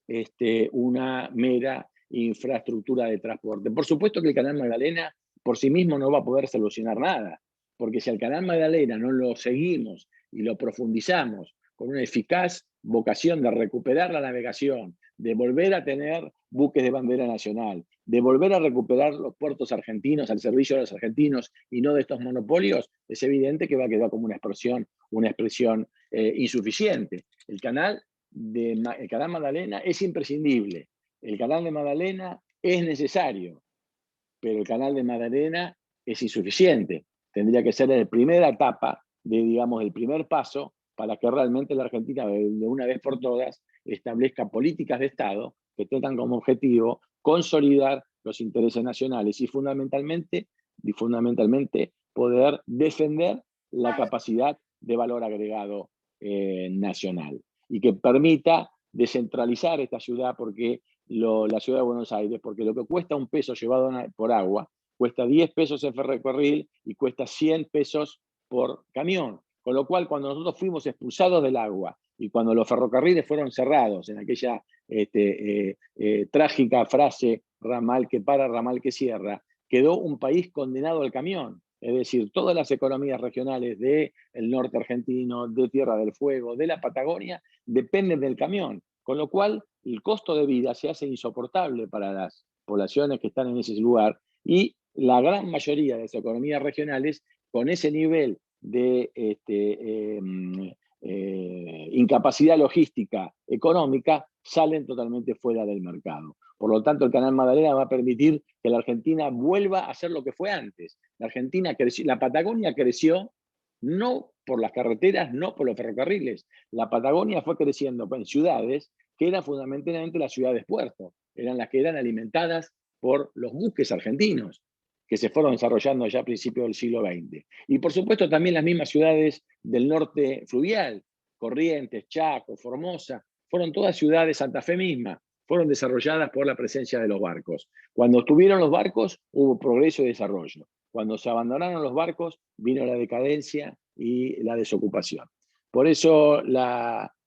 una mera infraestructura de transporte. Por supuesto que el Canal Magdalena por sí mismo no va a poder solucionar nada, porque si al Canal Magdalena no lo seguimos y lo profundizamos con una eficaz vocación de recuperar la navegación, de volver a tener buques de bandera nacional, de volver a recuperar los puertos argentinos al servicio de los argentinos y no de estos monopolios, es evidente que va a quedar como una expresión insuficiente. El canal Magdalena es imprescindible, el canal de Magdalena es necesario, pero el canal de Magdalena es insuficiente. Tendría que ser la primera etapa, digamos, el primer paso para que realmente la Argentina, de una vez por todas, establezca políticas de Estado que tengan como objetivo consolidar los intereses nacionales y fundamentalmente poder defender la capacidad de valor agregado nacional y que permita descentralizar esta ciudad, porque la ciudad de Buenos Aires, porque lo que cuesta un peso llevado por agua, cuesta 10 pesos en ferrocarril y cuesta 100 pesos por camión. Con lo cual, cuando nosotros fuimos expulsados del agua y cuando los ferrocarriles fueron cerrados en aquella trágica frase, ramal que para, ramal que cierra, quedó un país condenado al camión. Es decir, todas las economías regionales del norte argentino, de Tierra del Fuego, de la Patagonia, dependen del camión. Con lo cual, el costo de vida se hace insoportable para las poblaciones que están en ese lugar y la gran mayoría de las economías regionales, con ese nivel de incapacidad logística económica, salen totalmente fuera del mercado. Por lo tanto, el Canal Magdalena va a permitir que la Argentina vuelva a ser lo que fue antes. La Patagonia creció no por las carreteras, no por los ferrocarriles. La Patagonia fue creciendo en ciudades que eran fundamentalmente las ciudades puerto, eran las que eran alimentadas por los buques argentinos, que se fueron desarrollando ya a principios del siglo XX. Y por supuesto también las mismas ciudades del norte fluvial, Corrientes, Chaco, Formosa, fueron todas ciudades, Santa Fe misma, fueron desarrolladas por la presencia de los barcos. Cuando estuvieron los barcos, hubo progreso y desarrollo. Cuando se abandonaron los barcos, vino la decadencia y la desocupación. Por eso,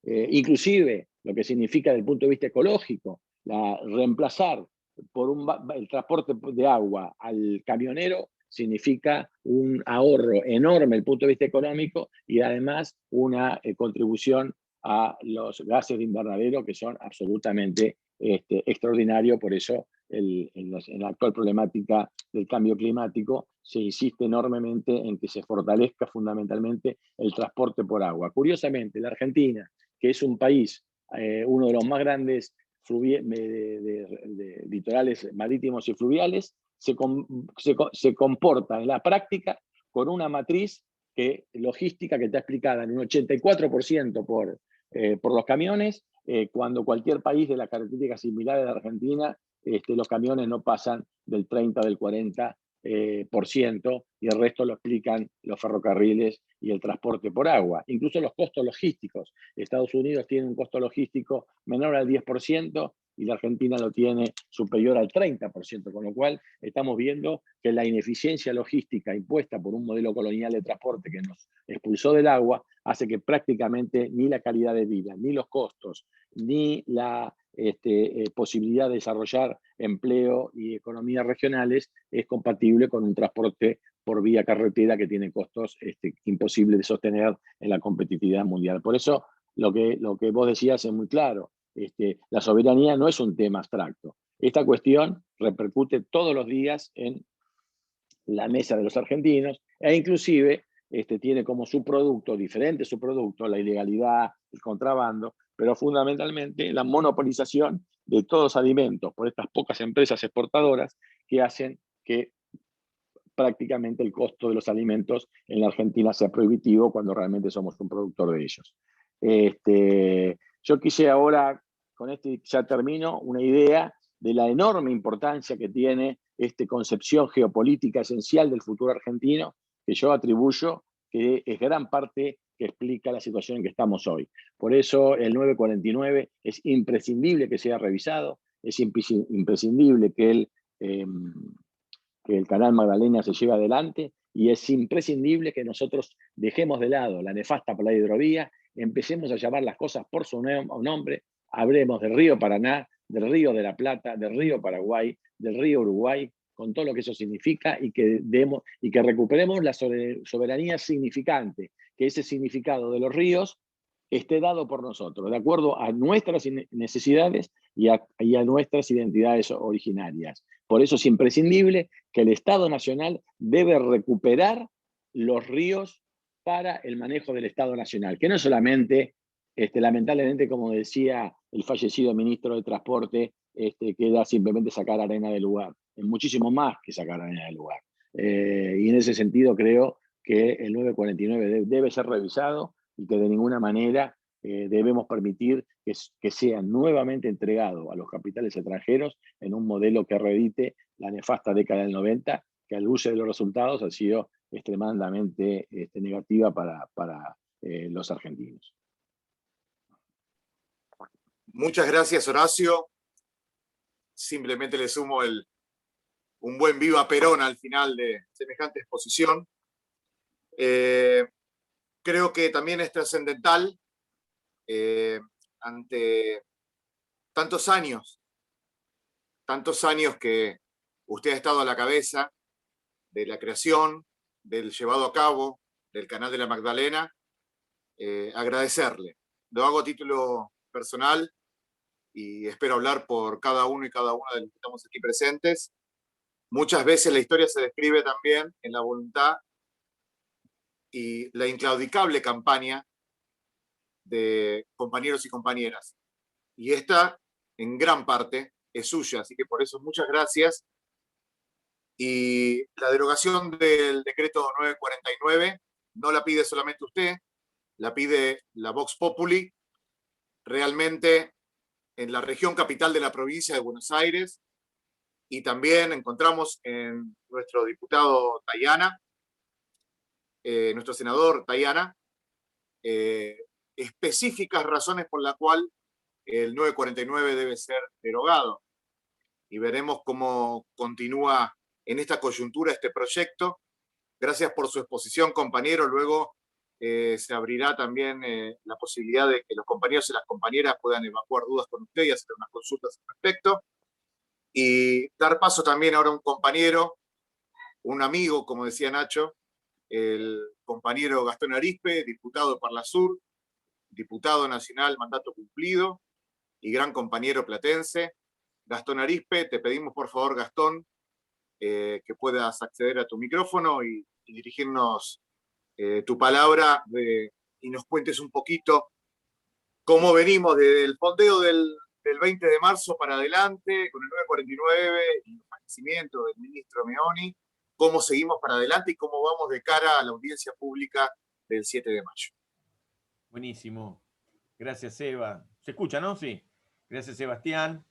inclusive, lo que significa desde el punto de vista ecológico, reemplazar por el transporte de agua al camionero significa un ahorro enorme desde el punto de vista económico y además una contribución a los gases de invernadero que son absolutamente extraordinarios. Por eso en la actual problemática del cambio climático se insiste enormemente en que se fortalezca fundamentalmente el transporte por agua. Curiosamente, la Argentina, que es un país, uno de los más grandes de litorales marítimos y fluviales, se comporta en la práctica con una matriz logística que está explicada en un 84% por los camiones, cuando cualquier país de las características similares de Argentina, los camiones no pasan del 30 o del 40%, y el resto lo explican los ferrocarriles y el transporte por agua. Incluso los costos logísticos. Estados Unidos tiene un costo logístico menor al 10% y la Argentina lo tiene superior al 30%, con lo cual estamos viendo que la ineficiencia logística impuesta por un modelo colonial de transporte que nos expulsó del agua hace que prácticamente ni la calidad de vida, ni los costos, ni la posibilidad de desarrollar empleo y economías regionales es compatible con un transporte por vía carretera que tiene costos imposibles de sostener en la competitividad mundial. Por eso lo que vos decías es muy claro. La soberanía no es un tema abstracto. Esta cuestión repercute todos los días en la mesa de los argentinos e inclusive tiene como subproducto, diferentes subproductos, la ilegalidad, el contrabando, pero fundamentalmente la monopolización de todos los alimentos por estas pocas empresas exportadoras que hacen que prácticamente el costo de los alimentos en la Argentina sea prohibitivo cuando realmente somos un productor de ellos. Yo quise ahora, con ya termino, una idea de la enorme importancia que tiene esta concepción geopolítica esencial del futuro argentino, que yo atribuyo que es gran parte que explica la situación en que estamos hoy. Por eso el 949 es imprescindible que sea revisado, es imprescindible que él que el Canal Magdalena se lleve adelante, y es imprescindible que nosotros dejemos de lado la nefasta por la hidrovía, empecemos a llamar las cosas por su nombre, hablemos del río Paraná, del río de la Plata, del río Paraguay, del río Uruguay, con todo lo que eso significa, y que recuperemos la soberanía significante, que ese significado de los ríos esté dado por nosotros, de acuerdo a nuestras necesidades y a nuestras identidades originarias. Por eso es imprescindible que el Estado Nacional debe recuperar los ríos para el manejo del Estado Nacional, que no solamente, lamentablemente, como decía el fallecido ministro de Transporte, queda simplemente sacar arena del lugar. Es muchísimo más que sacar arena del lugar. Y en ese sentido creo que el 949 debe ser revisado, y que de ninguna manera debemos permitir que sea nuevamente entregado a los capitales extranjeros en un modelo que reedite la nefasta década del 90, que al luz de los resultados ha sido extremadamente negativa para los argentinos. Muchas gracias, Horacio. Simplemente le sumo un buen viva Perón al final de semejante exposición. Creo que también es trascendental ante tantos años que usted ha estado a la cabeza de la creación, del llevado a cabo del Canal de la Magdalena, agradecerle. Lo hago a título personal y espero hablar por cada uno y cada una de los que estamos aquí presentes. Muchas veces la historia se describe también en la voluntad y la inclaudicable campaña de compañeros y compañeras. Y esta, en gran parte, es suya, así que por eso muchas gracias. Y la derogación del decreto 949 no la pide solamente usted, la pide la Vox Populi, realmente en la región capital de la provincia de Buenos Aires, y también encontramos en nuestro diputado Tayana, nuestro senador Tayana, específicas razones por las cuales el 949 debe ser derogado. Y veremos cómo continúa en esta coyuntura este proyecto. Gracias por su exposición, compañero. Luego se abrirá también la posibilidad de que los compañeros y las compañeras puedan evacuar dudas con usted y hacer unas consultas al respecto. Y dar paso también ahora a un compañero, un amigo, como decía Nacho, el compañero Gastón Arispe, diputado de Parlasur, diputado nacional, mandato cumplido, y gran compañero platense. Gastón Arispe, te pedimos por favor, Gastón, que puedas acceder a tu micrófono y dirigirnos tu palabra y nos cuentes un poquito cómo venimos desde el fondeo del 20 de marzo para adelante, con el 949 y el fallecimiento del ministro Meoni, cómo seguimos para adelante y cómo vamos de cara a la audiencia pública del 7 de mayo. Buenísimo. Gracias, Eva. ¿Se escucha, no? Sí. Gracias, Sebastián.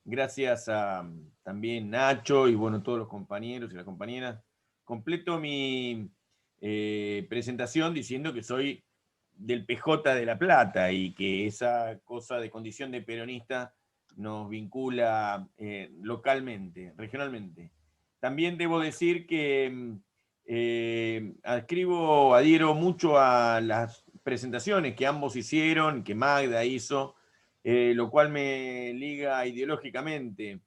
Gracias a también Nacho y bueno, todos los compañeros y las compañeras. Completo mi presentación diciendo que soy del PJ de La Plata y que esa cosa de condición de peronista nos vincula localmente, regionalmente. También debo decir que adhiero mucho a las presentaciones que ambos hicieron, que Magda hizo, lo cual me liga ideológicamente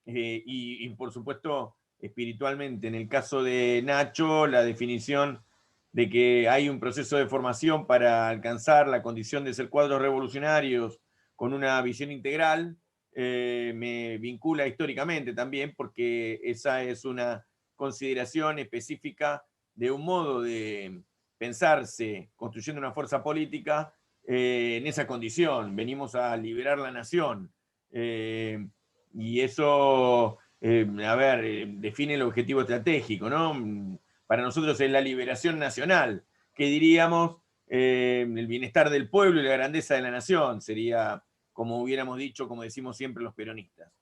y por supuesto espiritualmente. En el caso de Nacho, la definición de que hay un proceso de formación para alcanzar la condición de ser cuadros revolucionarios con una visión integral, me vincula históricamente también, porque esa es una consideración específica de un modo de pensarse construyendo una fuerza política en esa condición. Venimos a liberar la nación. Y eso, define el objetivo estratégico, ¿no? Para nosotros es la liberación nacional, que diríamos el bienestar del pueblo y la grandeza de la nación, sería como hubiéramos dicho, como decimos siempre los peronistas.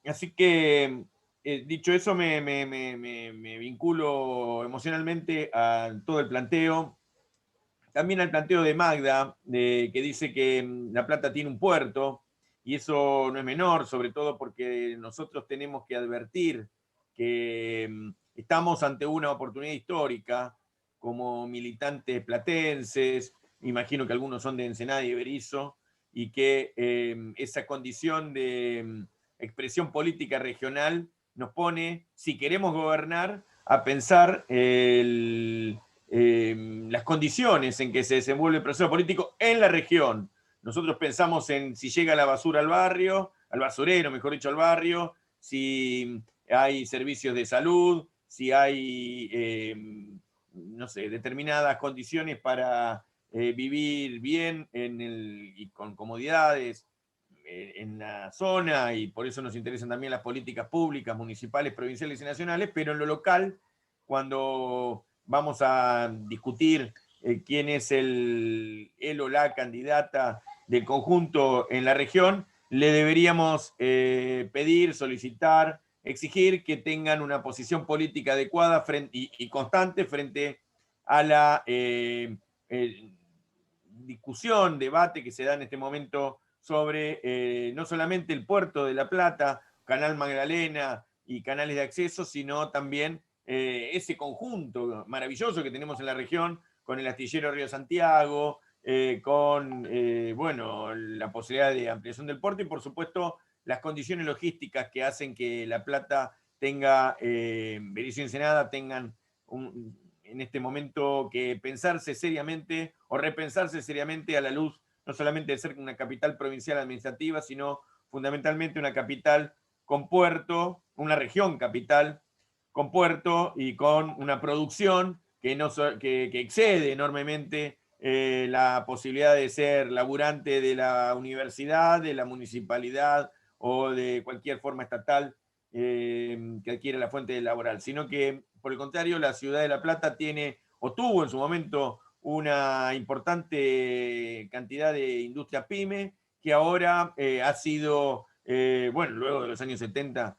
Así que, dicho eso, me vinculo emocionalmente a todo el planteo, también al planteo de Magda, que dice que La Plata tiene un puerto, y eso no es menor, sobre todo porque nosotros tenemos que advertir que estamos ante una oportunidad histórica como militantes platenses, imagino que algunos son de Ensenada y Berisso, y que esa condición de expresión política regional nos pone, si queremos gobernar, a pensar las condiciones en que se desenvuelve el proceso político en la región. Nosotros pensamos en si llega la basura al barrio, al basurero, mejor dicho, al barrio, si hay servicios de salud, si hay, no sé, determinadas condiciones para vivir bien y con comodidades en la zona, y por eso nos interesan también las políticas públicas, municipales, provinciales y nacionales, pero en lo local, cuando vamos a discutir quién es el o la candidata del conjunto en la región, le deberíamos pedir, solicitar, exigir que tengan una posición política adecuada y constante frente a la discusión, debate que se da en este momento sobre no solamente el puerto de La Plata, Canal Magdalena y canales de acceso, sino también ese conjunto maravilloso que tenemos en la región, con el astillero Río Santiago, con bueno, la posibilidad de ampliación del puerto y por supuesto las condiciones logísticas que hacen que La Plata tenga, Berisso y Ensenada tengan en este momento que pensarse seriamente o repensarse seriamente a la luz no solamente de ser una capital provincial administrativa, sino fundamentalmente una capital con puerto, una región capital con puerto y con una producción que excede enormemente la posibilidad de ser laburante de la universidad, de la municipalidad o de cualquier forma estatal que adquiere la fuente laboral, sino que, por el contrario, la ciudad de La Plata tiene o tuvo en su momento una importante cantidad de industria pyme que ahora ha sido, bueno, luego de los años 70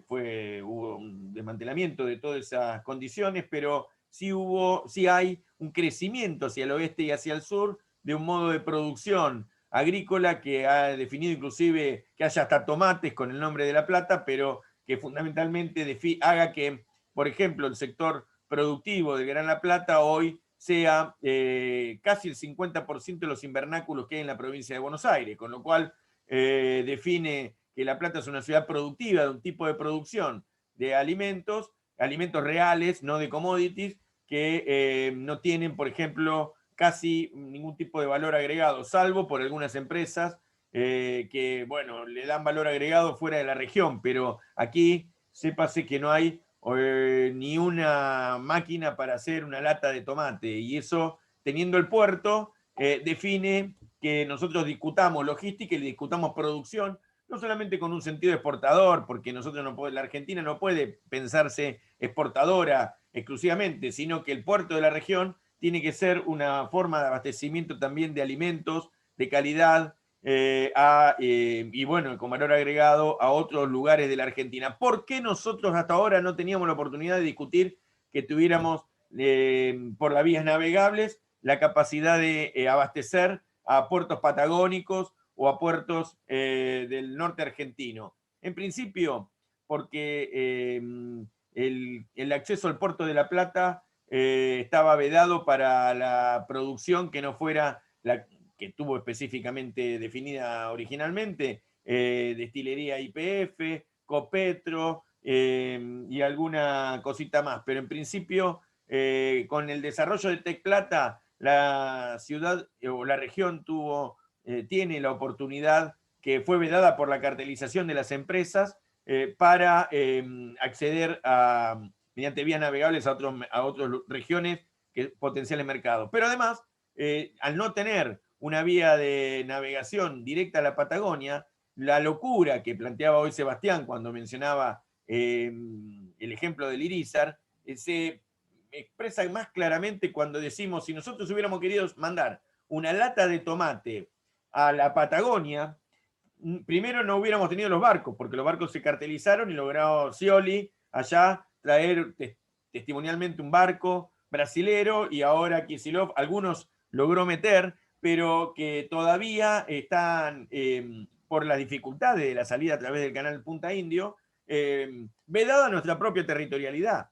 hubo un desmantelamiento de todas esas condiciones, pero sí hay un crecimiento hacia el oeste y hacia el sur de un modo de producción agrícola que ha definido inclusive que haya hasta tomates con el nombre de La Plata, pero que fundamentalmente haga que, por ejemplo, el sector productivo de Gran La Plata hoy sea casi el 50% de los invernáculos que hay en la provincia de Buenos Aires, con lo cual define que La Plata es una ciudad productiva, de un tipo de producción de alimentos reales, no de commodities, que no tienen, por ejemplo, casi ningún tipo de valor agregado, salvo por algunas empresas que, bueno, le dan valor agregado fuera de la región, pero aquí sépase que no hay ni una máquina para hacer una lata de tomate, y eso, teniendo el puerto, define que nosotros discutamos logística y discutamos producción, no solamente con un sentido exportador, porque la Argentina no puede pensarse exportadora exclusivamente, sino que el puerto de la región tiene que ser una forma de abastecimiento también de alimentos de calidad y bueno, con valor agregado a otros lugares de la Argentina. ¿Por qué nosotros hasta ahora no teníamos la oportunidad de discutir que tuviéramos por las vías navegables la capacidad de abastecer a puertos patagónicos o a puertos del norte argentino? En principio, porque el acceso al puerto de La Plata estaba vedado para la producción que no fuera la que tuvo específicamente definida originalmente, destilería YPF, Copetro y alguna cosita más. Pero en principio, con el desarrollo de Tec Plata, la ciudad o la región tiene la oportunidad que fue vedada por la cartelización de las empresas para acceder mediante vías navegables a otras regiones potenciales mercados. Pero además, al no tener una vía de navegación directa a la Patagonia, la locura que planteaba hoy Sebastián cuando mencionaba el ejemplo del Irizar, se expresa más claramente cuando decimos, si nosotros hubiéramos querido mandar una lata de tomate a la Patagonia, primero no hubiéramos tenido los barcos, porque los barcos se cartelizaron y logró Scioli allá traer testimonialmente un barco brasilero, y ahora Kicillof algunos logró meter, pero que todavía están por las dificultades de la salida a través del canal Punta Indio, vedada nuestra propia territorialidad,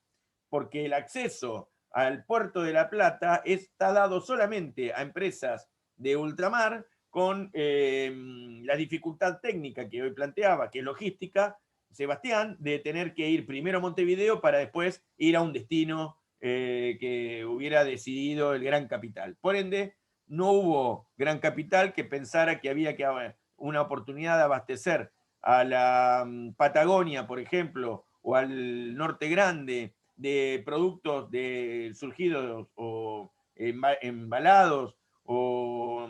porque el acceso al puerto de La Plata está dado solamente a empresas de ultramar con la dificultad técnica que hoy planteaba, que es logística, Sebastián, de tener que ir primero a Montevideo para después ir a un destino que hubiera decidido el Gran Capital. Por ende, no hubo Gran Capital que pensara que había una oportunidad de abastecer a la Patagonia, por ejemplo, o al Norte Grande, de productos surgidos o embalados o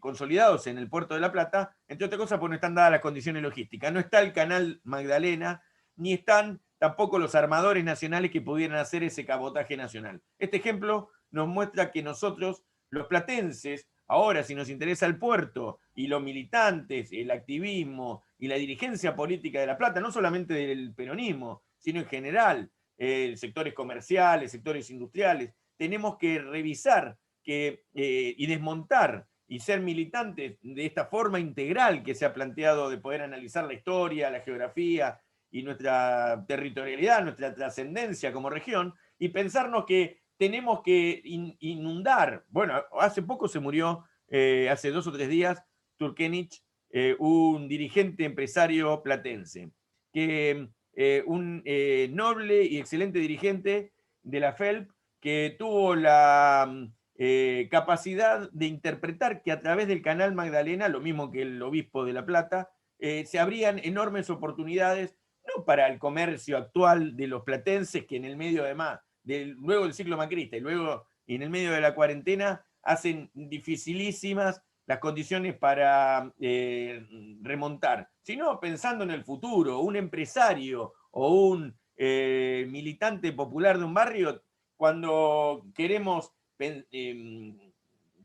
consolidados en el puerto de La Plata, entre otras cosas porque no están dadas las condiciones logísticas. No está el canal Magdalena, ni están tampoco los armadores nacionales que pudieran hacer ese cabotaje nacional. Este ejemplo nos muestra que nosotros, los platenses, ahora si nos interesa el puerto y los militantes, el activismo y la dirigencia política de La Plata, no solamente del peronismo, sino en general, sectores comerciales, sectores industriales, tenemos que revisar y desmontar y ser militantes de esta forma integral que se ha planteado de poder analizar la historia, la geografía y nuestra territorialidad, nuestra trascendencia como región, y pensarnos que tenemos que inundar. Bueno, hace poco se murió, hace 2 o 3 días, Turkenich, un dirigente empresario platense, que un noble y excelente dirigente de la FELP, que tuvo la capacidad de interpretar que a través del canal Magdalena, lo mismo que el obispo de La Plata, se abrían enormes oportunidades, no para el comercio actual de los platenses, que en el medio además, luego del ciclo macrista y luego en el medio de la cuarentena, hacen dificilísimas las condiciones para remontar, sino pensando en el futuro. Un empresario o un militante popular de un barrio, cuando queremos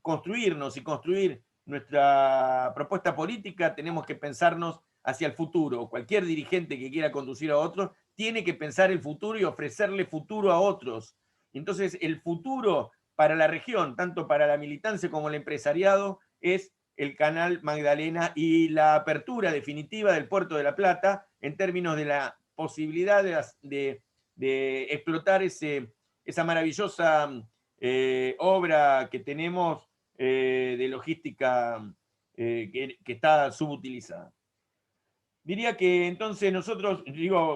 construirnos y construir nuestra propuesta política, tenemos que pensarnos hacia el futuro. Cualquier dirigente que quiera conducir a otros tiene que pensar el futuro y ofrecerle futuro a otros. Entonces, el futuro para la región, tanto para la militancia como el empresariado, es el canal Magdalena y la apertura definitiva del puerto de La Plata en términos de la posibilidad de explotar esa maravillosa obra que tenemos de logística que está subutilizada. Diría que entonces nosotros,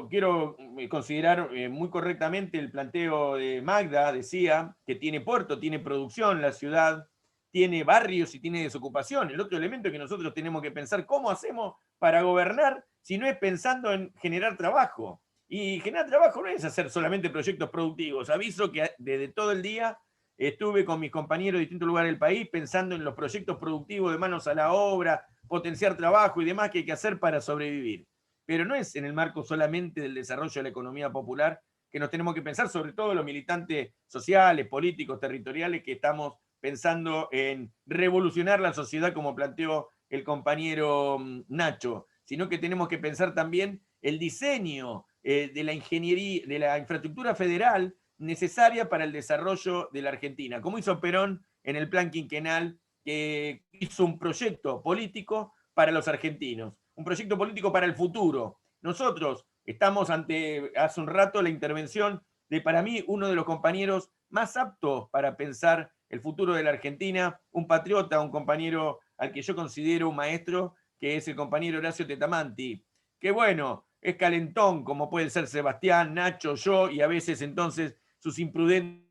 quiero considerar muy correctamente el planteo de Magda, decía que tiene puerto, tiene producción la ciudad, tiene barrios y tiene desocupación. El otro elemento que nosotros tenemos que pensar, ¿cómo hacemos para gobernar si no es pensando en generar trabajo? Y generar trabajo no es hacer solamente proyectos productivos. Aviso que desde todo el día estuve con mis compañeros de distintos lugares del país pensando en los proyectos productivos de manos a la obra, potenciar trabajo y demás que hay que hacer para sobrevivir. Pero no es en el marco solamente del desarrollo de la economía popular que nos tenemos que pensar, sobre todo los militantes sociales, políticos, territoriales, que estamos pensando en revolucionar la sociedad como planteó el compañero Nacho, sino que tenemos que pensar también el diseño de la ingeniería, de la infraestructura federal necesaria para el desarrollo de la Argentina, como hizo Perón en el plan quinquenal, que hizo un proyecto político para los argentinos, un proyecto político para el futuro. Nosotros estamos ante, hace un rato, la intervención de, para mí, uno de los compañeros más aptos para pensar el futuro de la Argentina, un patriota, un compañero al que yo considero un maestro, que es el compañero Horacio Tetamanti, que bueno, es calentón, como puede ser Sebastián, Nacho, yo, y a veces entonces sus imprudentes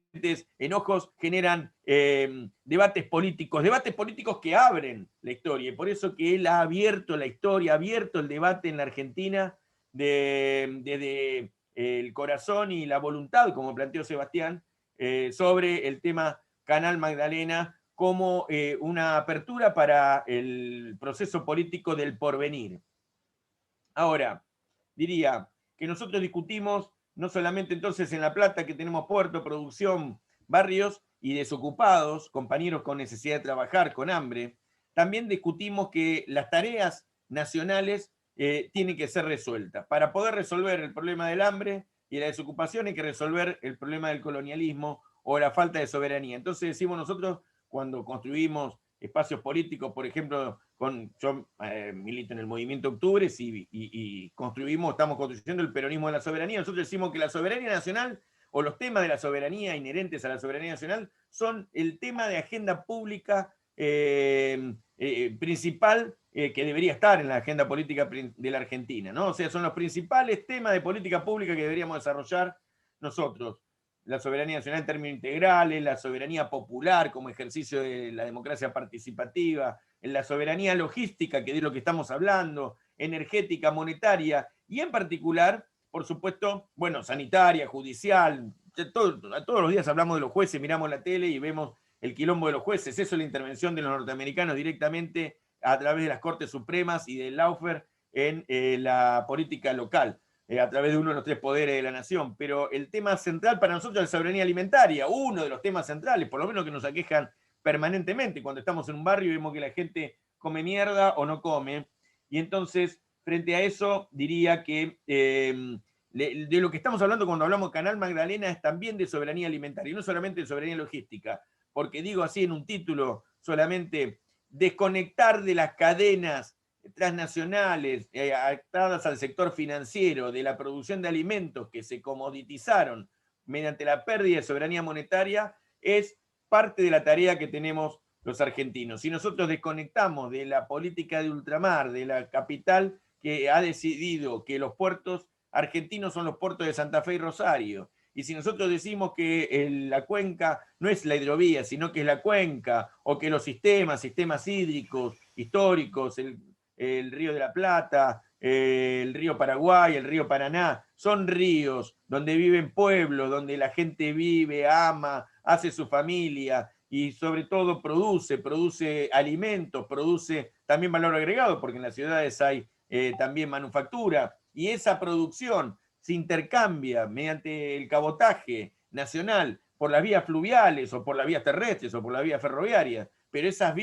enojos generan debates políticos que abren la historia, y por eso que él ha abierto la historia, ha abierto el debate en la Argentina desde el corazón y la voluntad, como planteó Sebastián, sobre el tema Canal Magdalena como una apertura para el proceso político del porvenir. Ahora, diría que nosotros discutimos no solamente entonces en La Plata, que tenemos puerto, producción, barrios y desocupados, compañeros con necesidad de trabajar, con hambre, también discutimos que las tareas nacionales tienen que ser resueltas. Para poder resolver el problema del hambre y la desocupación hay que resolver el problema del colonialismo o la falta de soberanía. Entonces decimos nosotros, cuando construimos espacios políticos, por ejemplo, yo milito en el Movimiento Octubres y estamos construyendo el peronismo de la soberanía. Nosotros decimos que la soberanía nacional, o los temas de la soberanía inherentes a la soberanía nacional, son el tema de agenda pública principal que debería estar en la agenda política de la Argentina, ¿no? O sea, son los principales temas de política pública que deberíamos desarrollar nosotros. La soberanía nacional en términos integrales, la soberanía popular como ejercicio de la democracia participativa, la soberanía logística, que es de lo que estamos hablando, energética, monetaria, y en particular, por supuesto, bueno, sanitaria, judicial. Todos los días hablamos de los jueces, miramos la tele y vemos el quilombo de los jueces. Eso es la intervención de los norteamericanos directamente a través de las Cortes Supremas y del lawfare en la política local, a través de uno de los 3 poderes de la nación. Pero el tema central para nosotros es la soberanía alimentaria, uno de los temas centrales, por lo menos que nos aquejan permanentemente cuando estamos en un barrio y vemos que la gente come mierda o no come. Y entonces, frente a eso, diría que de lo que estamos hablando cuando hablamos de Canal Magdalena es también de soberanía alimentaria, y no solamente de soberanía logística, porque digo así en un título solamente, desconectar de las cadenas transnacionales atadas al sector financiero, de la producción de alimentos que se comoditizaron mediante la pérdida de soberanía monetaria, es parte de la tarea que tenemos los argentinos. Si nosotros desconectamos de la política de ultramar, de la capital que ha decidido que los puertos argentinos son los puertos de Santa Fe y Rosario, y si nosotros decimos que la cuenca no es la hidrovía, sino que es la cuenca, o que los sistemas hídricos históricos, el Río de la Plata, el río Paraguay, el río Paraná, son ríos donde viven pueblos, donde la gente vive, ama, hace su familia y sobre todo produce alimentos, produce también valor agregado, porque en las ciudades hay también manufactura, y esa producción se intercambia mediante el cabotaje nacional por las vías fluviales o por las vías terrestres o por las vías ferroviarias, pero esa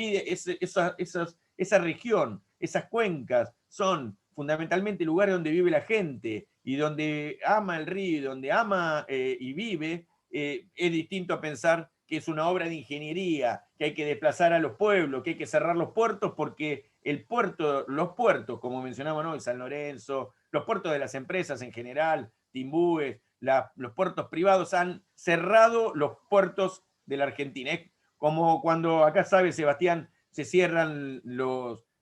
región, esas cuencas son fundamentalmente lugares donde vive la gente y donde ama el río y donde ama y vive. Es distinto a pensar que es una obra de ingeniería, que hay que desplazar a los pueblos, que hay que cerrar los puertos, porque los puertos, como mencionamos hoy, San Lorenzo, los puertos de las empresas en general, Timbúes, los puertos privados han cerrado los puertos de la Argentina. Es como cuando acá sabe Sebastián, se cierran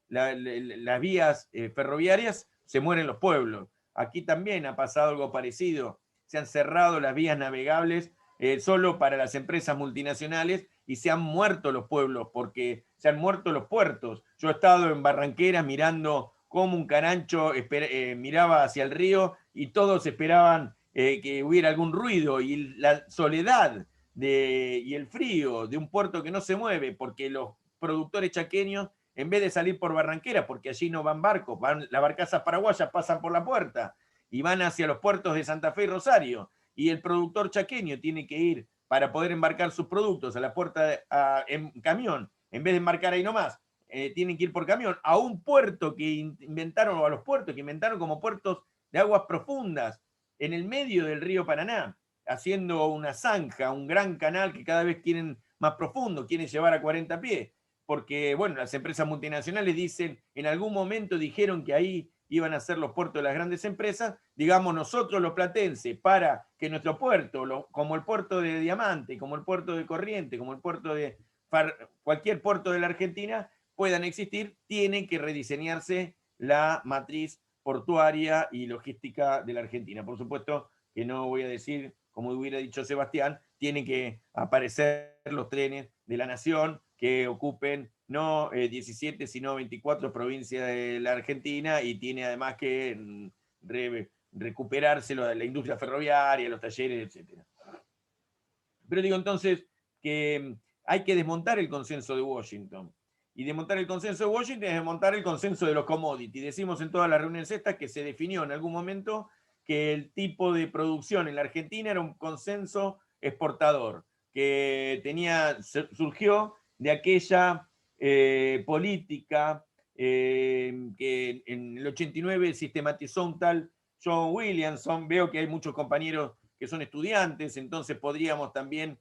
las vías ferroviarias, se mueren los pueblos. Aquí también ha pasado algo parecido. Se han cerrado las vías navegables solo para las empresas multinacionales y se han muerto los pueblos porque se han muerto los puertos. Yo he estado en Barranqueras mirando cómo un carancho miraba hacia el río y todos esperaban que hubiera algún ruido, y la soledad y el frío de un puerto que no se mueve porque los productores chaqueños, en vez de salir por Barranqueras, porque allí no van barcos, las barcazas paraguayas pasan por la puerta y van hacia los puertos de Santa Fe y Rosario, y el productor chaqueño tiene que ir para poder embarcar sus productos a la puerta en camión, en vez de embarcar ahí nomás, tienen que ir por camión a un puerto que inventaron, o a los puertos que inventaron como puertos de aguas profundas, en el medio del río Paraná, haciendo una zanja, un gran canal que cada vez quieren más profundo, quieren llevar a 40 pies, porque, bueno, las empresas multinacionales dicen, en algún momento dijeron que ahí iban a ser los puertos de las grandes empresas, digamos nosotros los platenses, para que nuestro puerto, como el puerto de Diamante, como el puerto de Corrientes, como el puerto de cualquier puerto de la Argentina, puedan existir, tienen que rediseñarse la matriz portuaria y logística de la Argentina. Por supuesto que no voy a decir, como hubiera dicho Sebastián, tienen que aparecer los trenes de la nación que ocupen no 17, sino 24 provincias de la Argentina, y tiene además que recuperarse la industria ferroviaria, los talleres, etc. Pero digo entonces que hay que desmontar el consenso de Washington. Y desmontar el consenso de Washington es desmontar el consenso de los commodities. Decimos en todas las reuniones estas que se definió en algún momento que el tipo de producción en la Argentina era un consenso exportador, que surgió de aquella política que en el 89 sistematizó un tal John Williamson. Veo que hay muchos compañeros que son estudiantes, entonces podríamos también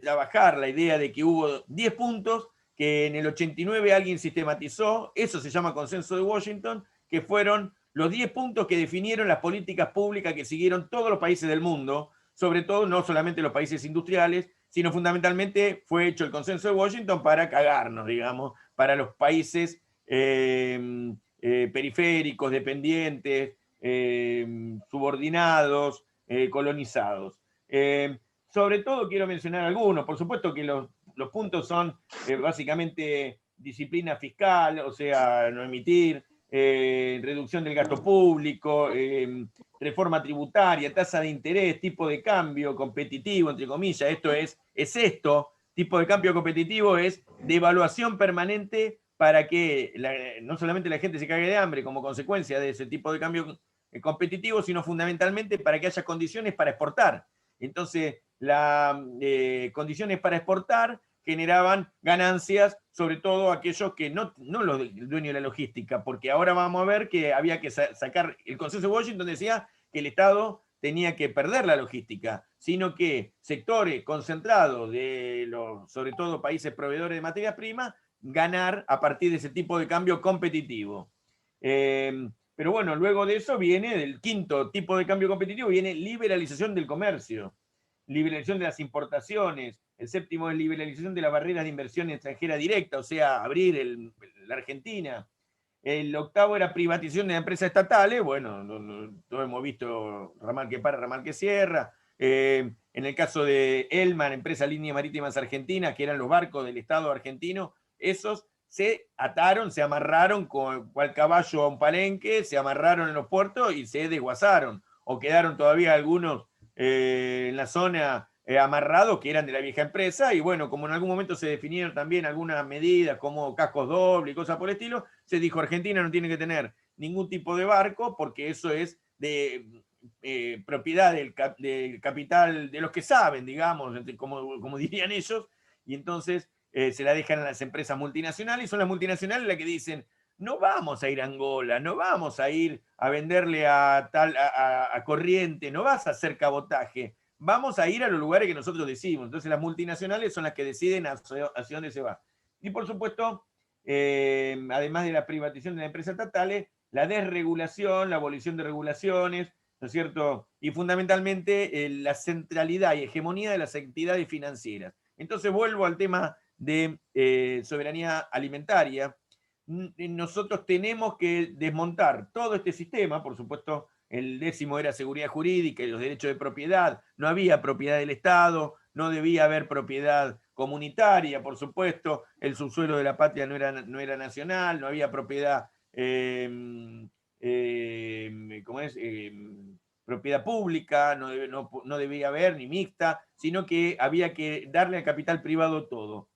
trabajar la idea de que hubo 10 puntos que en el 89 alguien sistematizó, eso se llama Consenso de Washington, que fueron los 10 puntos que definieron las políticas públicas que siguieron todos los países del mundo, sobre todo no solamente los países industriales, sino fundamentalmente fue hecho el Consenso de Washington para cagarnos, digamos, para los países periféricos, dependientes, subordinados, colonizados. Sobre todo quiero mencionar algunos, por supuesto que los puntos son básicamente disciplina fiscal, o sea, no emitir, reducción del gasto público, reforma tributaria, tasa de interés, tipo de cambio competitivo, entre comillas, tipo de cambio competitivo es devaluación permanente para que no solamente la gente se cague de hambre como consecuencia de ese tipo de cambio competitivo, sino fundamentalmente para que haya condiciones para exportar. Entonces, las condiciones para exportar generaban ganancias, sobre todo aquellos que no los dueños de la logística, porque ahora vamos a ver que había que sacar, el Consenso de Washington decía que el Estado tenía que perder la logística, sino que sectores concentrados de los, sobre todo países proveedores de materias primas, ganar a partir de ese tipo de cambio competitivo. Pero bueno, luego de eso viene, del quinto tipo de cambio competitivo, viene liberalización del comercio, liberalización de las importaciones. El séptimo es liberalización de las barreras de inversión extranjera directa, o sea, abrir la Argentina. El octavo era privatización de las empresas estatales. Bueno, todos hemos visto ramal que para, ramal que cierra. En el caso de Elman, Empresa Líneas Marítimas Argentinas, que eran los barcos del Estado argentino, esos se ataron, se amarraron cual caballo a un palenque, se amarraron en los puertos y se desguazaron. O quedaron todavía algunos en la zona amarrados que eran de la vieja empresa, y bueno, como en algún momento se definieron también algunas medidas como cascos dobles y cosas por el estilo, se dijo Argentina no tiene que tener ningún tipo de barco porque eso es de propiedad del capital de los que saben, digamos, como dirían ellos, y entonces se la dejan a las empresas multinacionales, y son las multinacionales las que dicen no vamos a ir a Angola, no vamos a ir a venderle a Corriente, no vas a hacer cabotaje, vamos a ir a los lugares que nosotros decimos. Entonces las multinacionales son las que deciden hacia dónde se va. Y por supuesto, además de la privatización de las empresas estatales, la desregulación, la abolición de regulaciones, ¿no es cierto? Y fundamentalmente la centralidad y hegemonía de las entidades financieras. Entonces vuelvo al tema de soberanía alimentaria. Nosotros tenemos que desmontar todo este sistema, por supuesto, el 10º era seguridad jurídica y los derechos de propiedad, no había propiedad del Estado, no debía haber propiedad comunitaria, por supuesto, el subsuelo de la patria no era nacional, no había propiedad, propiedad pública, no debía haber ni mixta, sino que había que darle al capital privado todo.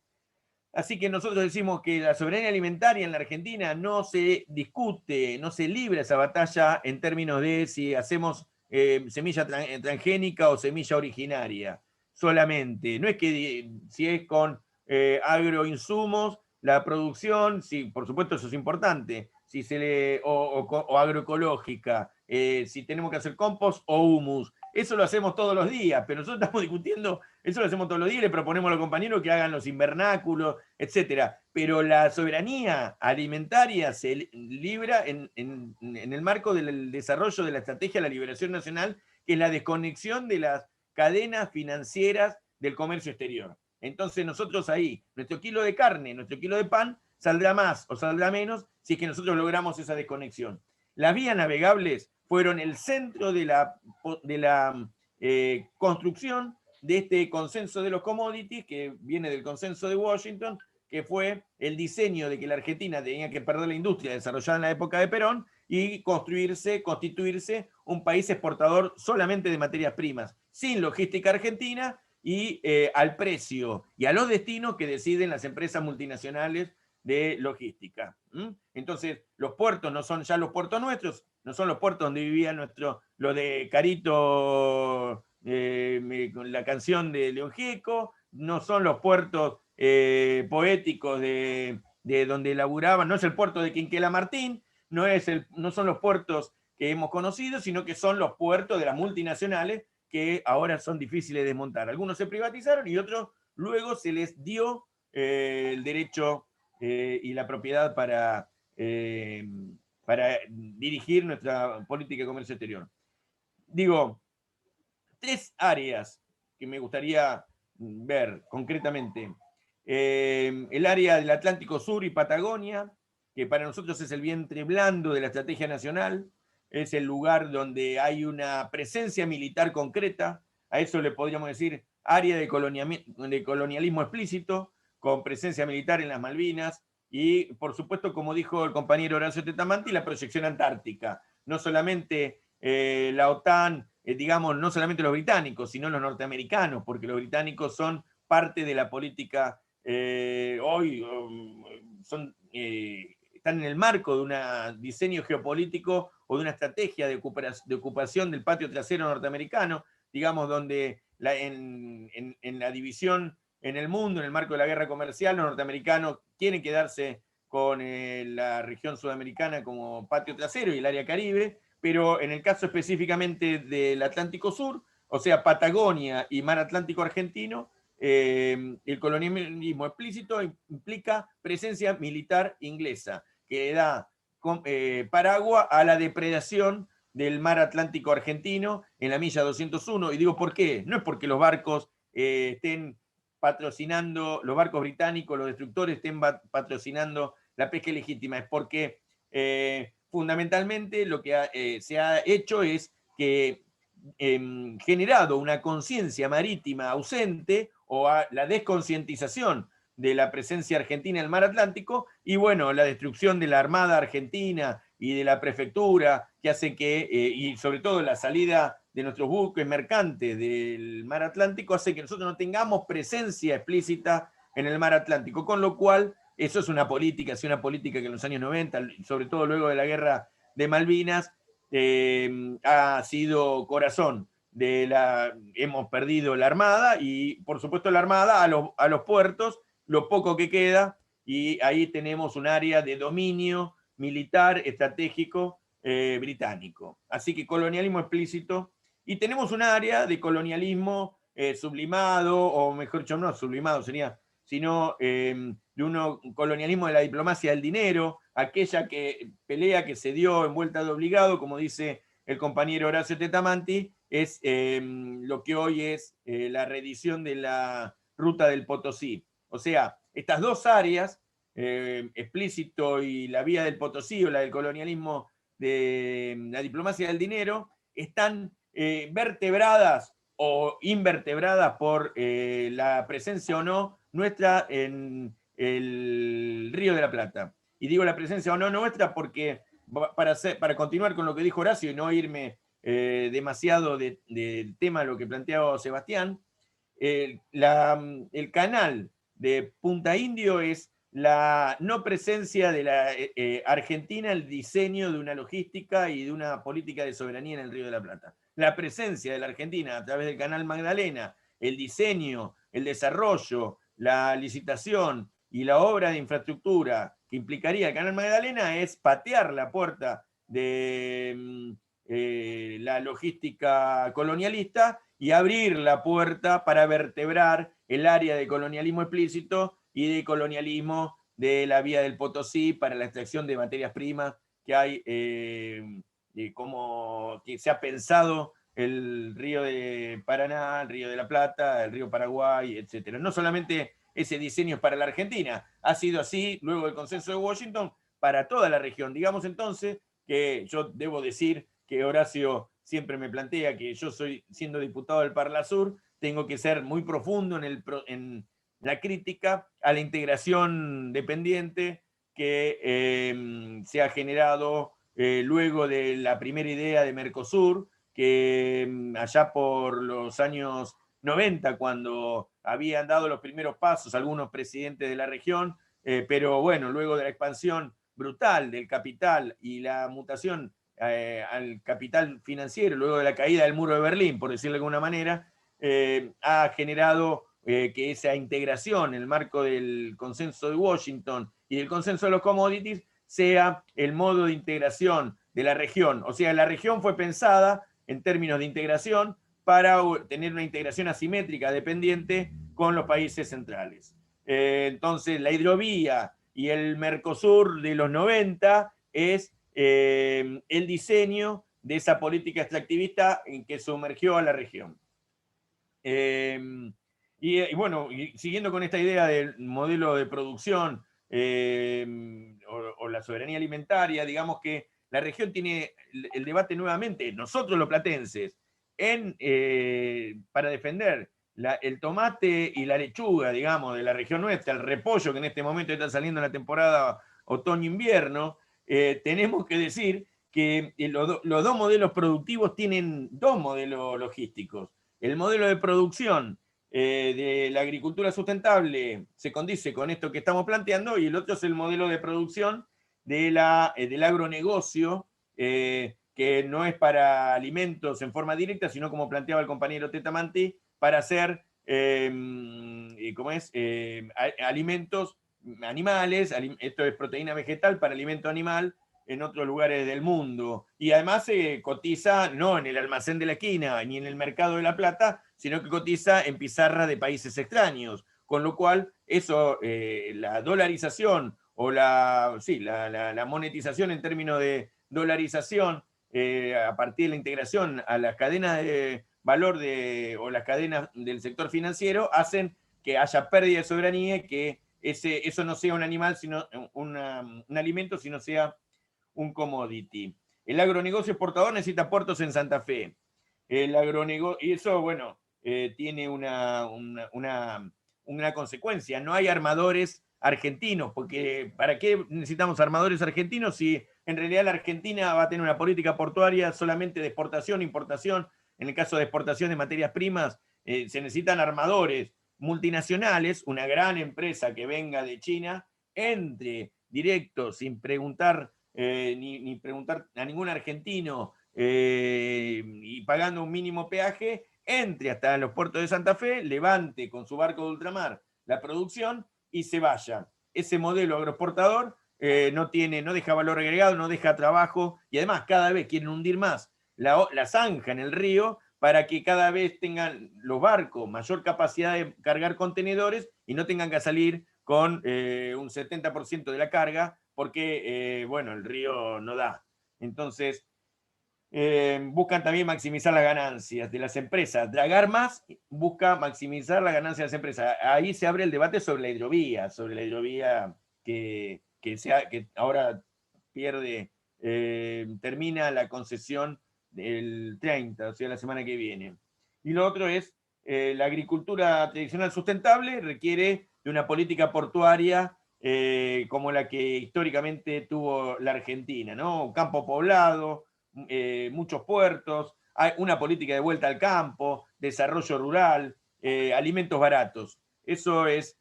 Así que nosotros decimos que la soberanía alimentaria en la Argentina no se discute, no se libra esa batalla en términos de si hacemos semilla transgénica o semilla originaria solamente. No es que si es con agroinsumos, la producción, sí, por supuesto eso es importante, si o agroecológica, si tenemos que hacer compost o humus. Eso lo hacemos todos los días, pero nosotros estamos discutiendo, eso lo hacemos todos los días, le proponemos a los compañeros que hagan los invernáculos, etc. Pero la soberanía alimentaria se libra en el marco del desarrollo de la estrategia de la liberación nacional, que es la desconexión de las cadenas financieras del comercio exterior. Entonces nosotros ahí, nuestro kilo de carne, nuestro kilo de pan, saldrá más o saldrá menos si es que nosotros logramos esa desconexión. Las vías navegables fueron el centro de la construcción de este consenso de los commodities, que viene del Consenso de Washington, que fue el diseño de que la Argentina tenía que perder la industria desarrollada en la época de Perón y constituirse un país exportador solamente de materias primas, sin logística argentina y al precio y a los destinos que deciden las empresas multinacionales de logística. Entonces, los puertos no son ya los puertos nuestros, no son los puertos donde vivía lo de Carito, con la canción de León Gieco, no son los puertos poéticos de donde laburaban, no es el puerto de Quinquela Martín, no son los puertos que hemos conocido, sino que son los puertos de las multinacionales que ahora son difíciles de desmontar. Algunos se privatizaron y otros luego se les dio el derecho y la propiedad para dirigir nuestra política de comercio exterior. Digo, 3 áreas que me gustaría ver concretamente. El área del Atlántico Sur y Patagonia, que para nosotros es el vientre blando de la estrategia nacional, es el lugar donde hay una presencia militar concreta, a eso le podríamos decir área de colonialismo explícito, con presencia militar en las Malvinas, y por supuesto, como dijo el compañero Horacio Tetamanti, la proyección antártica. No solamente la OTAN, digamos, no solamente los británicos, sino los norteamericanos, porque los británicos son parte de la política hoy, están en el marco de un diseño geopolítico o de una estrategia de ocupación del patio trasero norteamericano, digamos, donde en la división en el mundo, en el marco de la guerra comercial, los norteamericanos quieren quedarse con la región sudamericana como patio trasero y el área Caribe, pero en el caso específicamente del Atlántico Sur, o sea, Patagonia y Mar Atlántico argentino, el colonialismo explícito implica presencia militar inglesa, que da paraguas a la depredación del Mar Atlántico argentino en la milla 201. Y digo, ¿por qué? No es porque los barcos estén patrocinando, los barcos británicos, los destructores estén patrocinando la pesca ilegítima, es porque fundamentalmente lo que se ha hecho es que generado una conciencia marítima ausente o la desconcientización de la presencia argentina en el mar Atlántico y bueno, la destrucción de la Armada Argentina y de la prefectura que hace que, y sobre todo la salida de nuestros buques mercantes del mar Atlántico hace que nosotros no tengamos presencia explícita en el mar Atlántico, con lo cual eso es una política que en los años 90, sobre todo luego de la guerra de Malvinas, ha sido corazón hemos perdido la Armada y por supuesto la Armada a los puertos, lo poco que queda, y ahí tenemos un área de dominio militar estratégico británico. Así que colonialismo explícito, y tenemos un área de colonialismo sublimado, o mejor dicho, no sublimado sería, sino de un colonialismo de la diplomacia del dinero, aquella pelea que se dio en vuelta de obligado, como dice el compañero Horacio Tetamanti, es lo que hoy es la reedición de la ruta del Potosí. O sea, estas 2 áreas, explícito y la vía del Potosí o la del colonialismo de la diplomacia del dinero, están vertebradas o invertebradas por la presencia o no nuestra en el Río de la Plata. Y digo la presencia o no nuestra porque, para continuar con lo que dijo Horacio y no irme demasiado del tema de lo que planteaba Sebastián, el canal de Punta Indio es la no presencia de la Argentina, el diseño de una logística y de una política de soberanía en el Río de la Plata. La presencia de la Argentina a través del canal Magdalena, el diseño, el desarrollo, la licitación y la obra de infraestructura que implicaría el canal Magdalena es patear la puerta de la logística colonialista y abrir la puerta para vertebrar el área de colonialismo explícito y de colonialismo de la vía del Potosí para la extracción de materias primas que hay, como que se ha pensado el río de Paraná, el río de la Plata, el río Paraguay, etc. No solamente ese diseño es para la Argentina, ha sido así luego del consenso de Washington para toda la región. Digamos entonces que yo debo decir que Horacio siempre me plantea que yo siendo diputado del Parlasur, tengo que ser muy profundo en la crítica a la integración dependiente que se ha generado luego de la primera idea de Mercosur, que allá por los años 90, cuando habían dado los primeros pasos algunos presidentes de la región, pero bueno, luego de la expansión brutal del capital y la mutación al capital financiero, luego de la caída del muro de Berlín, por decirlo de alguna manera, ha generado que esa integración en el marco del consenso de Washington y del consenso de los commodities sea el modo de integración de la región. O sea, la región fue pensada en términos de integración para tener una integración asimétrica dependiente con los países centrales. Entonces, la hidrovía y el Mercosur de los 90 es el diseño de esa política extractivista en que sumergió a la región. Y bueno, y siguiendo con esta idea del modelo de producción o la soberanía alimentaria, digamos que la región tiene el debate nuevamente, nosotros los platenses, para defender el tomate y la lechuga, digamos, de la región nuestra, el repollo que en este momento está saliendo en la temporada otoño-invierno, tenemos que decir que los dos modelos productivos tienen dos modelos logísticos. El modelo de producción de la agricultura sustentable se condice con esto que estamos planteando, y el otro es el modelo de producción del agronegocio, que no es para alimentos en forma directa, sino como planteaba el compañero Tetamanti, para hacer alimentos animales, esto es proteína vegetal para alimento animal, en otros lugares del mundo. Y además se cotiza no en el almacén de la esquina ni en el mercado de La Plata, sino que cotiza en pizarra de países extraños. Con lo cual, eso, la dolarización o la monetización en términos de dolarización, a partir de la integración a las cadenas de valor o las cadenas del sector financiero, hacen que haya pérdida de soberanía y que eso no sea un animal, sino un alimento, sino sea un commodity. El agronegocio exportador necesita puertos en Santa Fe. Y eso, bueno, tiene una consecuencia. No hay armadores argentinos, porque ¿para qué necesitamos armadores argentinos si en realidad la Argentina va a tener una política portuaria solamente de exportación, importación? En el caso de exportación de materias primas, se necesitan armadores multinacionales, una gran empresa que venga de China, entre directo, sin preguntar ni preguntar a ningún argentino, y pagando un mínimo peaje, entre hasta los puertos de Santa Fe, levante con su barco de ultramar la producción y se vaya. Ese modelo agroexportador no deja valor agregado, no deja trabajo, y además cada vez quieren hundir más la zanja en el río para que cada vez tengan los barcos mayor capacidad de cargar contenedores y no tengan que salir con un 70% de la carga, porque, bueno, el río no da. Entonces, buscan también maximizar las ganancias de las empresas. Dragar más busca maximizar las ganancias de las empresas. Ahí se abre el debate sobre la hidrovía que ahora termina la concesión el 30, o sea, la semana que viene. Y lo otro es, la agricultura tradicional sustentable requiere de una política portuaria como la que históricamente tuvo la Argentina, ¿no? Campo poblado, muchos puertos, hay una política de vuelta al campo, desarrollo rural, alimentos baratos. Eso es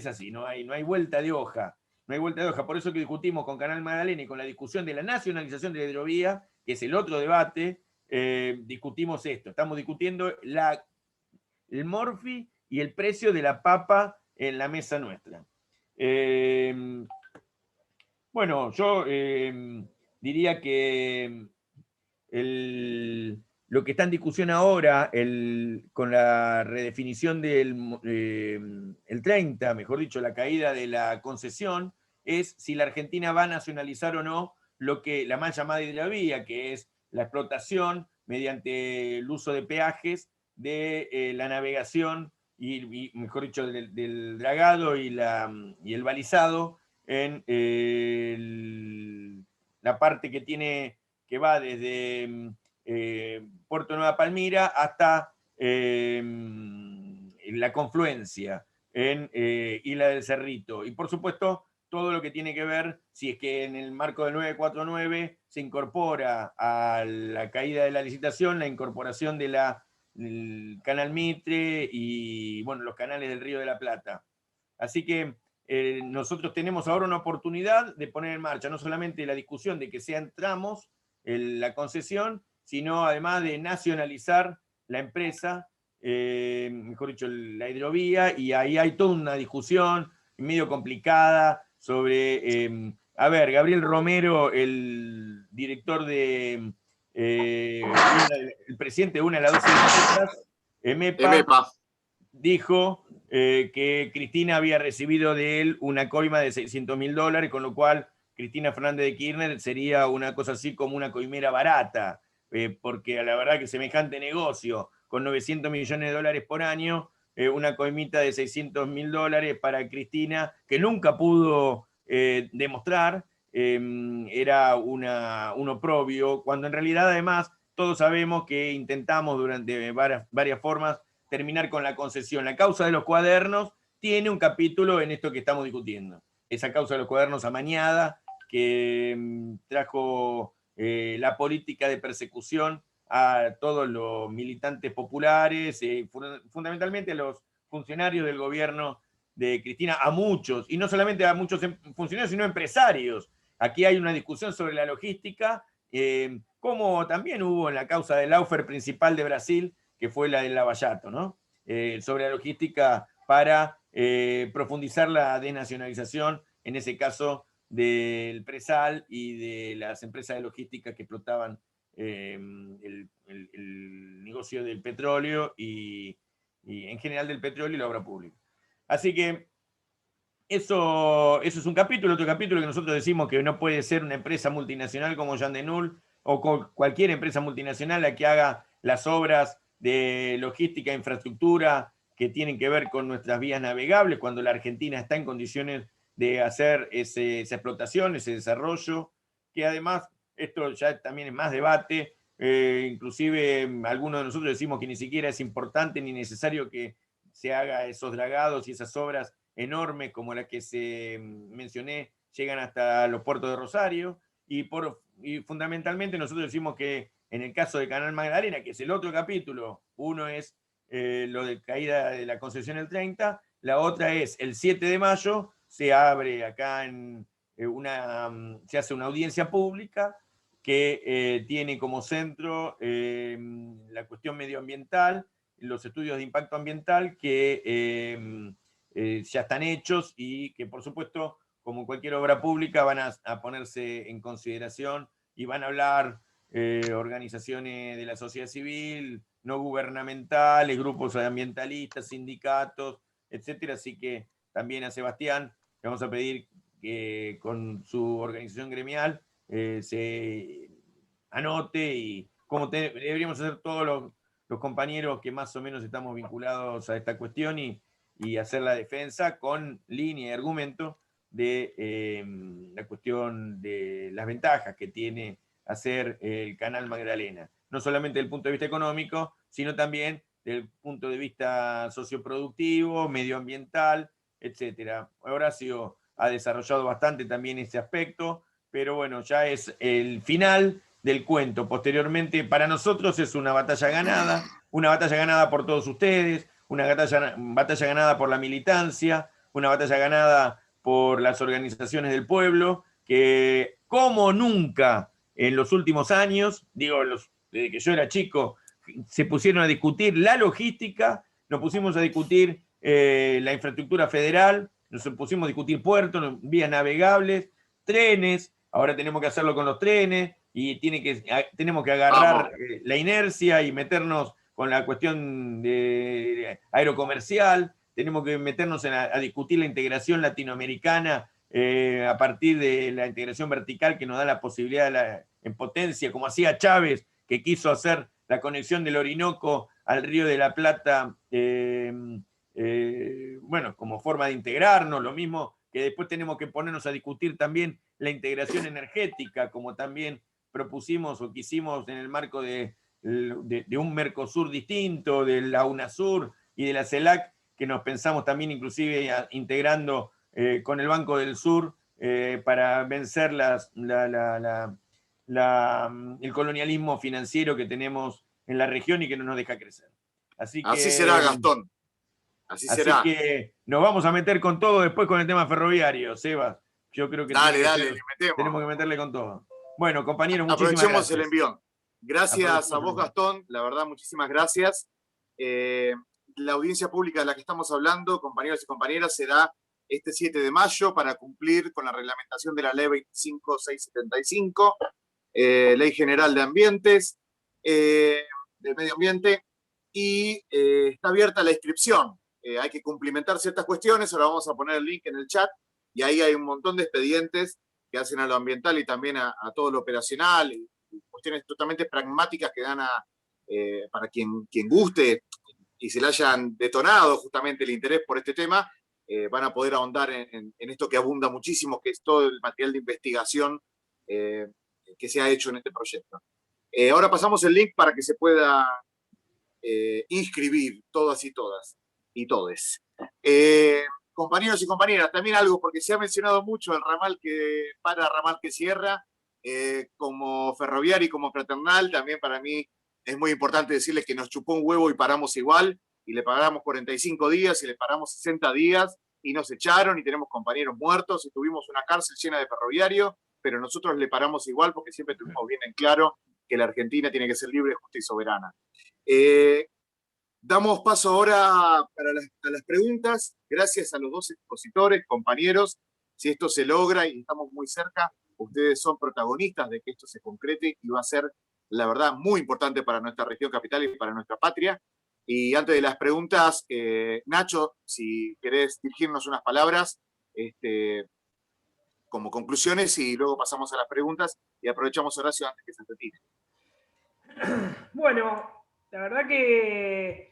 así, no hay vuelta de hoja. No hay vuelta de hoja. Por eso que discutimos con Canal Magdalena y con la discusión de la nacionalización de la hidrovía, que es el otro debate, discutimos esto. Estamos discutiendo el Morphy y el precio de la papa en la mesa nuestra. Bueno, yo diría que lo que está en discusión ahora, con la redefinición el 30, mejor dicho, la caída de la concesión, es si la Argentina va a nacionalizar o no la mal llamada hidrovía, que es la explotación mediante el uso de peajes de la navegación y mejor dicho, del dragado y el balizado en la parte que va desde Puerto Nueva Palmira hasta la confluencia en Isla del Cerrito. Y por supuesto, todo lo que tiene que ver, si es que en el marco del 949 se incorpora a la caída de la licitación, la incorporación del Canal Mitre y, bueno, los canales del Río de la Plata. Así que nosotros tenemos ahora una oportunidad de poner en marcha no solamente la discusión de que sean tramos la concesión, sino además de nacionalizar la empresa, mejor dicho, la hidrovía, y ahí hay toda una discusión medio complicada sobre, Gabriel Romero, el director el presidente de una de las 12 empresas, EMEPA, dijo que Cristina había recibido de él una coima de $600.000, con lo cual Cristina Fernández de Kirchner sería una cosa así como una coimera barata, porque la verdad que semejante negocio, con $900 millones por año, una coimita de $600.000 para Cristina, que nunca pudo demostrar, era un oprobio, cuando en realidad además todos sabemos que intentamos durante varias formas terminar con la concesión. La causa de los cuadernos tiene un capítulo en esto que estamos discutiendo. Esa causa de los cuadernos amañada que trajo la política de persecución a todos los militantes populares, fundamentalmente a los funcionarios del gobierno de Cristina, a muchos, y no solamente a muchos funcionarios, sino empresarios. Aquí hay una discusión sobre la logística, como también hubo en la causa del Laufer principal de Brasil, que fue la del Lavallato, ¿no? Sobre la logística para profundizar la desnacionalización, en ese caso del presal y de las empresas de logística que explotaban el negocio del petróleo y en general del petróleo y la obra pública. Así que eso es un capítulo. Otro capítulo que nosotros decimos que no puede ser una empresa multinacional como Jan de Null o cualquier empresa multinacional la que haga las obras de logística e infraestructura que tienen que ver con nuestras vías navegables, cuando la Argentina está en condiciones de hacer esa explotación, ese desarrollo, que además esto ya también es más debate, inclusive algunos de nosotros decimos que ni siquiera es importante ni necesario que se haga esos dragados y esas obras enormes como las que mencioné, llegan hasta los puertos de Rosario, y fundamentalmente nosotros decimos que en el caso de Canal Magdalena, que es el otro capítulo, uno es lo de caída de la concesión el 30, la otra es el 7 de mayo, se abre acá se hace una audiencia pública que tiene como centro la cuestión medioambiental, los estudios de impacto ambiental que ya están hechos y que por supuesto, como cualquier obra pública, van a ponerse en consideración y van a hablar organizaciones de la sociedad civil, no gubernamentales, grupos ambientalistas, sindicatos, etcétera. Así que también a Sebastián le vamos a pedir que con su organización gremial se anote, y como deberíamos hacer todos los compañeros que más o menos estamos vinculados a esta cuestión, y hacer la defensa con línea y argumento de la cuestión de las ventajas que tiene hacer el Canal Magdalena, no solamente desde el punto de vista económico, sino también desde el punto de vista socioproductivo, medioambiental, etcétera. Horacio ha desarrollado bastante también ese aspecto, pero bueno, ya es el final del cuento. Posteriormente, para nosotros es una batalla ganada por todos ustedes, una batalla ganada por la militancia, una batalla ganada por las organizaciones del pueblo, que como nunca en los últimos años, desde que yo era chico, se pusieron a discutir la logística, nos pusimos a discutir la infraestructura federal, nos pusimos a discutir puertos, vías navegables, trenes, ahora tenemos que hacerlo con los trenes, y tenemos que agarrar la inercia y meternos con la cuestión de aerocomercial, tenemos que meternos a discutir la integración latinoamericana a partir de la integración vertical que nos da la posibilidad en potencia, como hacía Chávez, que quiso hacer la conexión del Orinoco al Río de la Plata, bueno, como forma de integrarnos, lo mismo que después tenemos que ponernos a discutir también la integración energética, como también propusimos o quisimos en el marco de un Mercosur distinto, de la UNASUR y de la CELAC, que nos pensamos también inclusive integrando con el Banco del Sur para vencer el colonialismo financiero que tenemos en la región y que no nos deja crecer. Así será, Gastón. Así será. Así que nos vamos a meter con todo después con el tema ferroviario, Sebas. Yo creo que tenemos que meterle con todo. Bueno, compañeros, muchísimas gracias. Aprovechemos el envión. Gracias a vos, Gastón. La verdad, muchísimas gracias. La audiencia pública de la que estamos hablando, compañeros y compañeras, será este 7 de mayo para cumplir con la reglamentación de la Ley 25675, Ley General de Ambientes, del Medio Ambiente, y está abierta la inscripción hay que cumplimentar ciertas cuestiones. Ahora vamos a poner el link en el chat y ahí hay un montón de expedientes que hacen a lo ambiental y también a todo lo operacional y cuestiones totalmente pragmáticas que dan para quien guste y se le hayan detonado justamente el interés por este tema, van a poder ahondar en esto que abunda muchísimo, que es todo el material de investigación que se ha hecho en este proyecto. Ahora pasamos el link para que se pueda inscribir todas y todas y todes. Compañeros y compañeras, también algo, porque se ha mencionado mucho el ramal que cierra, como ferroviario y como fraternal, también para mí es muy importante decirles que nos chupó un huevo y paramos igual, y le pagamos 45 días y le paramos 60 días, y nos echaron, y tenemos compañeros muertos, y tuvimos una cárcel llena de ferroviarios, pero nosotros le paramos igual porque siempre tuvimos bien en claro que la Argentina tiene que ser libre, justa y soberana. Damos paso ahora a las preguntas. Gracias a los dos expositores, compañeros. Si esto se logra y estamos muy cerca, ustedes son protagonistas de que esto se concrete y va a ser, la verdad, muy importante para nuestra región capital y para nuestra patria. Y antes de las preguntas, Nacho, si querés dirigirnos unas palabras como conclusiones y luego pasamos a las preguntas y aprovechamos Horacio antes que se retire. Bueno, la verdad que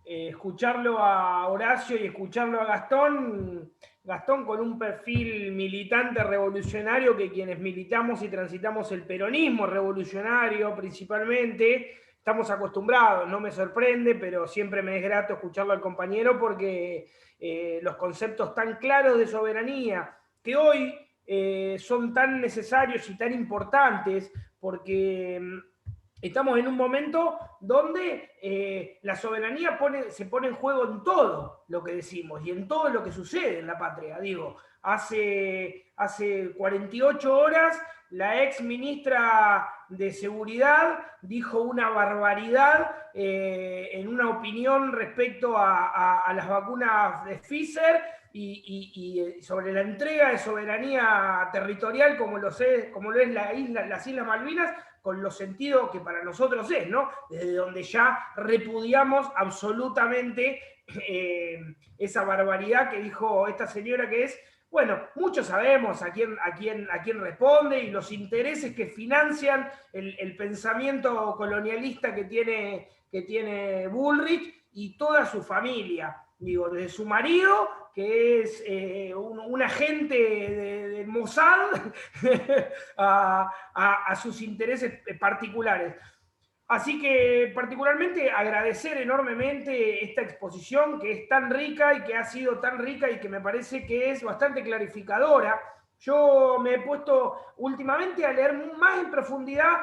escucharlo a Horacio y escucharlo a Gastón con un perfil militante revolucionario que quienes militamos y transitamos el peronismo revolucionario principalmente, estamos acostumbrados, no me sorprende, pero siempre me es grato escucharlo al compañero porque los conceptos tan claros de soberanía que hoy son tan necesarios y tan importantes porque estamos en un momento donde la soberanía se pone en juego en todo lo que decimos y en todo lo que sucede en la patria. Digo, hace 48 horas la ex ministra de Seguridad dijo una barbaridad en una opinión respecto a las vacunas de Pfizer y sobre la entrega de soberanía territorial como lo es las Islas Malvinas, con los sentidos que para nosotros es, ¿no? Desde donde ya repudiamos absolutamente esa barbaridad que dijo esta señora que es, bueno, muchos sabemos a quién responde y los intereses que financian el pensamiento colonialista que tiene Bullrich y toda su familia. Digo, desde su marido, que es un agente de Mossad, a sus intereses particulares. Así que particularmente agradecer enormemente esta exposición que es tan rica y que ha sido tan rica y que me parece que es bastante clarificadora. Yo me he puesto últimamente a leer más en profundidad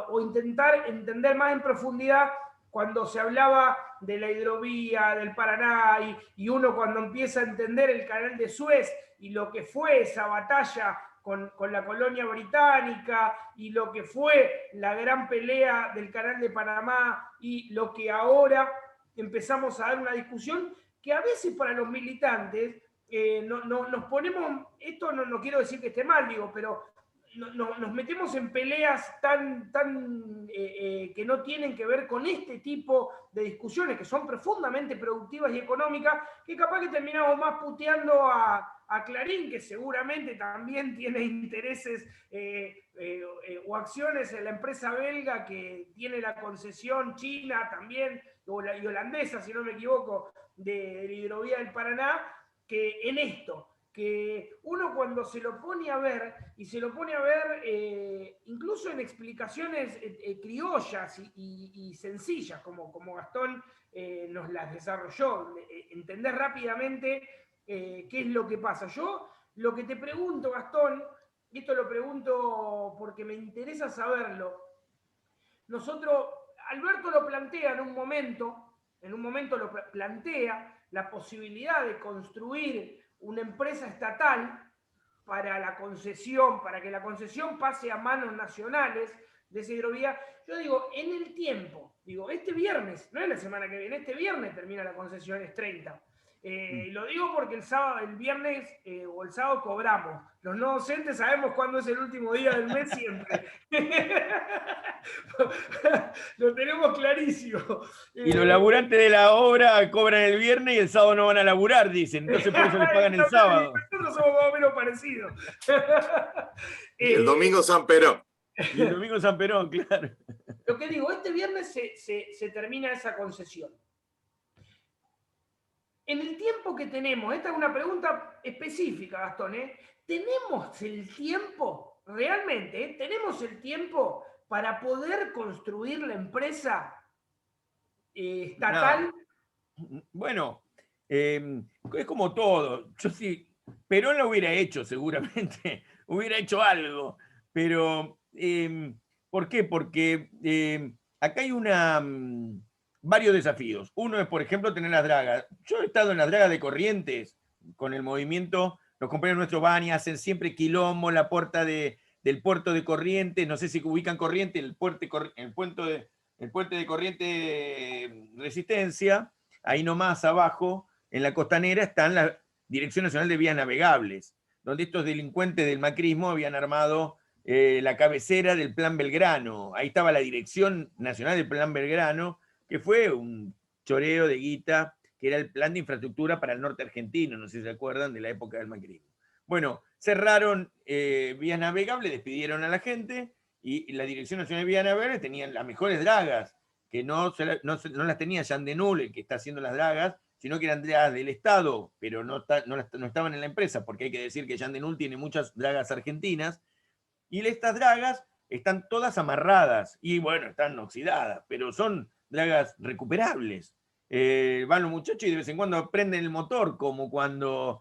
o intentar entender más en profundidad cuando se hablaba de la hidrovía, del Paraná, y uno cuando empieza a entender el canal de Suez y lo que fue esa batalla con la colonia británica y lo que fue la gran pelea del canal de Panamá y lo que ahora empezamos a dar una discusión que a veces para los militantes nos ponemos, esto no quiero decir que esté mal, digo, pero nos metemos en peleas que no tienen que ver con este tipo de discusiones que son profundamente productivas y económicas, que capaz que terminamos más puteando a Clarín, que seguramente también tiene intereses o acciones en la empresa belga que tiene la concesión china también, y holandesa, si no me equivoco, de la hidrovía del Paraná, que en esto, que uno cuando se lo pone a ver, y se lo pone a ver incluso en explicaciones criollas y sencillas, como Gastón nos las desarrolló, entender rápidamente qué es lo que pasa. Yo lo que te pregunto, Gastón, y esto lo pregunto porque me interesa saberlo, Alberto lo plantea en un momento lo plantea la posibilidad de construir una empresa estatal para que la concesión pase a manos nacionales de esa hidrovía. Yo digo, en el tiempo, este viernes, no es la semana que viene, este viernes termina la concesión, es 30. Lo digo porque el viernes o el sábado cobramos. Los no docentes sabemos cuándo es el último día del mes siempre. Lo tenemos clarísimo. Y los laburantes de la obra cobran el viernes y el sábado no van a laburar, dicen. Entonces por eso les pagan el sábado. Nosotros somos más o menos parecidos. Y el domingo San Perón. Y el domingo San Perón, claro. Lo que digo, este viernes se termina esa concesión. En el tiempo que tenemos, esta es una pregunta específica, Gastón, ¿tenemos el tiempo, realmente, tenemos el tiempo para poder construir la empresa estatal? No. Bueno, es como todo. Yo sí, Perón lo hubiera hecho seguramente, hubiera hecho algo, pero ¿por qué? Porque acá hay varios desafíos. Uno es, por ejemplo, tener las dragas. Yo he estado en las dragas de Corrientes con el movimiento, los compañeros nuestros van y hacen siempre quilombo en la puerta del puerto de Corrientes, no sé si ubican Corrientes, el puente de Corrientes Resistencia, ahí nomás abajo, en la costanera, está la Dirección Nacional de Vías Navegables, donde estos delincuentes del macrismo habían armado la cabecera del Plan Belgrano. Ahí estaba la Dirección Nacional del Plan Belgrano, que fue un choreo de guita, que era el plan de infraestructura para el norte argentino, no sé si se acuerdan de la época del macrismo. Bueno, cerraron vías navegables, despidieron a la gente, y la Dirección Nacional de Vías Navegables tenían las mejores dragas, que no las tenía Jean Denul, el que está haciendo las dragas, sino que eran dragas del Estado, pero no estaban en la empresa, porque hay que decir que Jean Denul tiene muchas dragas argentinas, y estas dragas están todas amarradas, y bueno, están oxidadas, pero son dragas recuperables. Van los muchachos y de vez en cuando prenden el motor, como cuando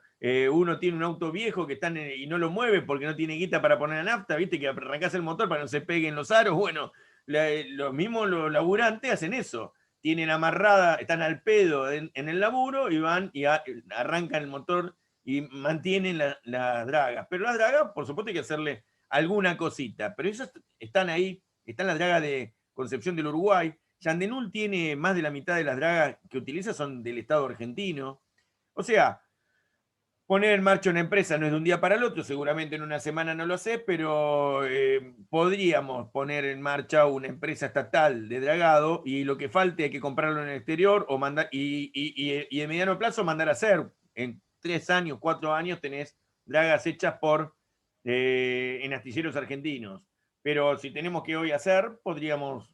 uno tiene un auto viejo que y no lo mueve porque no tiene guita para poner la nafta, viste que arrancás el motor para que no se peguen los aros. Bueno, los mismos los laburantes hacen eso. Tienen amarrada, están al pedo en el laburo y van y arrancan el motor y mantienen las dragas. Pero las dragas, por supuesto, hay que hacerle alguna cosita. Pero esas están ahí, están las dragas de Concepción del Uruguay. Jean Denul tiene más de la mitad de las dragas que utiliza son del Estado argentino. O sea, poner en marcha una empresa no es de un día para el otro, seguramente en una semana no lo sé, pero podríamos poner en marcha una empresa estatal de dragado y lo que falte hay que comprarlo en el exterior o mandar, y de mediano plazo mandar a hacer. En 3 años, 4 años tenés dragas hechas en astilleros argentinos. Pero si tenemos que hoy hacer, podríamos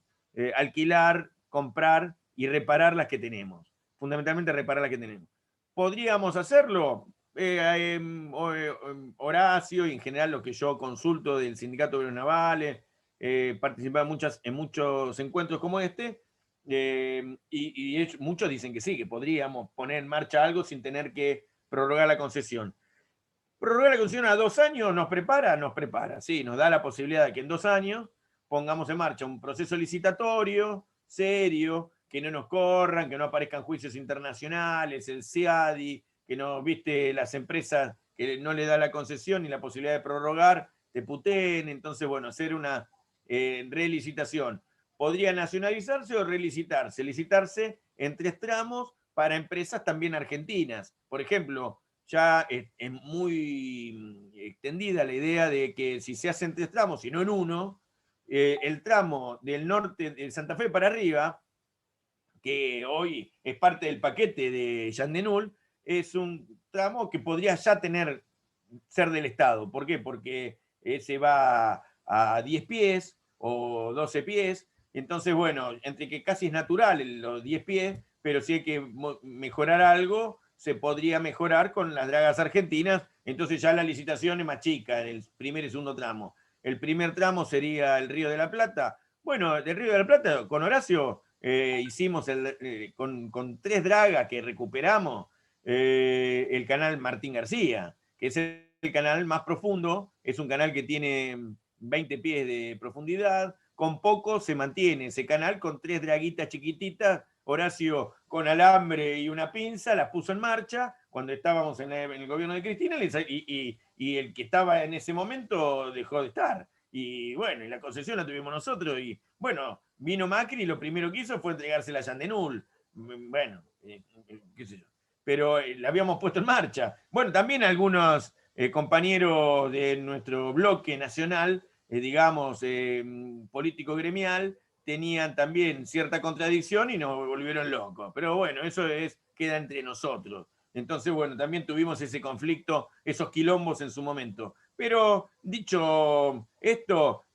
alquilar, comprar y reparar las que tenemos. Fundamentalmente reparar las que tenemos. ¿Podríamos hacerlo? Horacio y en general lo que yo consulto del Sindicato de Obreros Navales, participar en muchos encuentros como este, y muchos dicen que sí, que podríamos poner en marcha algo sin tener que prorrogar la concesión. Prorrogar la concesión a 2 años nos prepara, sí, nos da la posibilidad de que en 2 años pongamos en marcha un proceso licitatorio, serio, que no nos corran, que no aparezcan juicios internacionales, el CIADI, que no, viste, las empresas que no le da la concesión ni la posibilidad de prorrogar, te puteen. Entonces, bueno, hacer una relicitación. Podría nacionalizarse o relicitarse. Licitarse en 3 tramos para empresas también argentinas. Por ejemplo, ya es muy extendida la idea de que si se hacen 3 tramos y no en uno, el tramo del norte de Santa Fe para arriba, que hoy es parte del paquete de Jean Denul, es un tramo que podría ya ser del Estado. ¿Por qué? Porque se va a 10 pies o 12 pies. Entonces, bueno, entre que casi es natural los 10 pies, pero si hay que mejorar algo, se podría mejorar con las dragas argentinas. Entonces ya la licitación es más chica, el primer y segundo tramo. El primer tramo sería el Río de la Plata. Bueno, del Río de la Plata, con Horacio, hicimos con 3 dragas que recuperamos el canal Martín García, que es el canal más profundo, es un canal que tiene 20 pies de profundidad, con poco se mantiene ese canal con 3 draguitas chiquititas. Horacio con alambre y una pinza las puso en marcha cuando estábamos en el gobierno de Cristina, y el que estaba en ese momento dejó de estar. Y bueno, y la concesión la tuvimos nosotros, y bueno, vino Macri y lo primero que hizo fue entregársela a Jean Denul. Bueno, qué sé yo. pero la habíamos puesto en marcha. Bueno, también algunos compañeros de nuestro bloque nacional, digamos, político gremial, tenían también cierta contradicción y nos volvieron locos. Pero bueno, eso queda entre nosotros. Entonces, bueno, también tuvimos ese conflicto, esos quilombos en su momento. Pero dicho esto,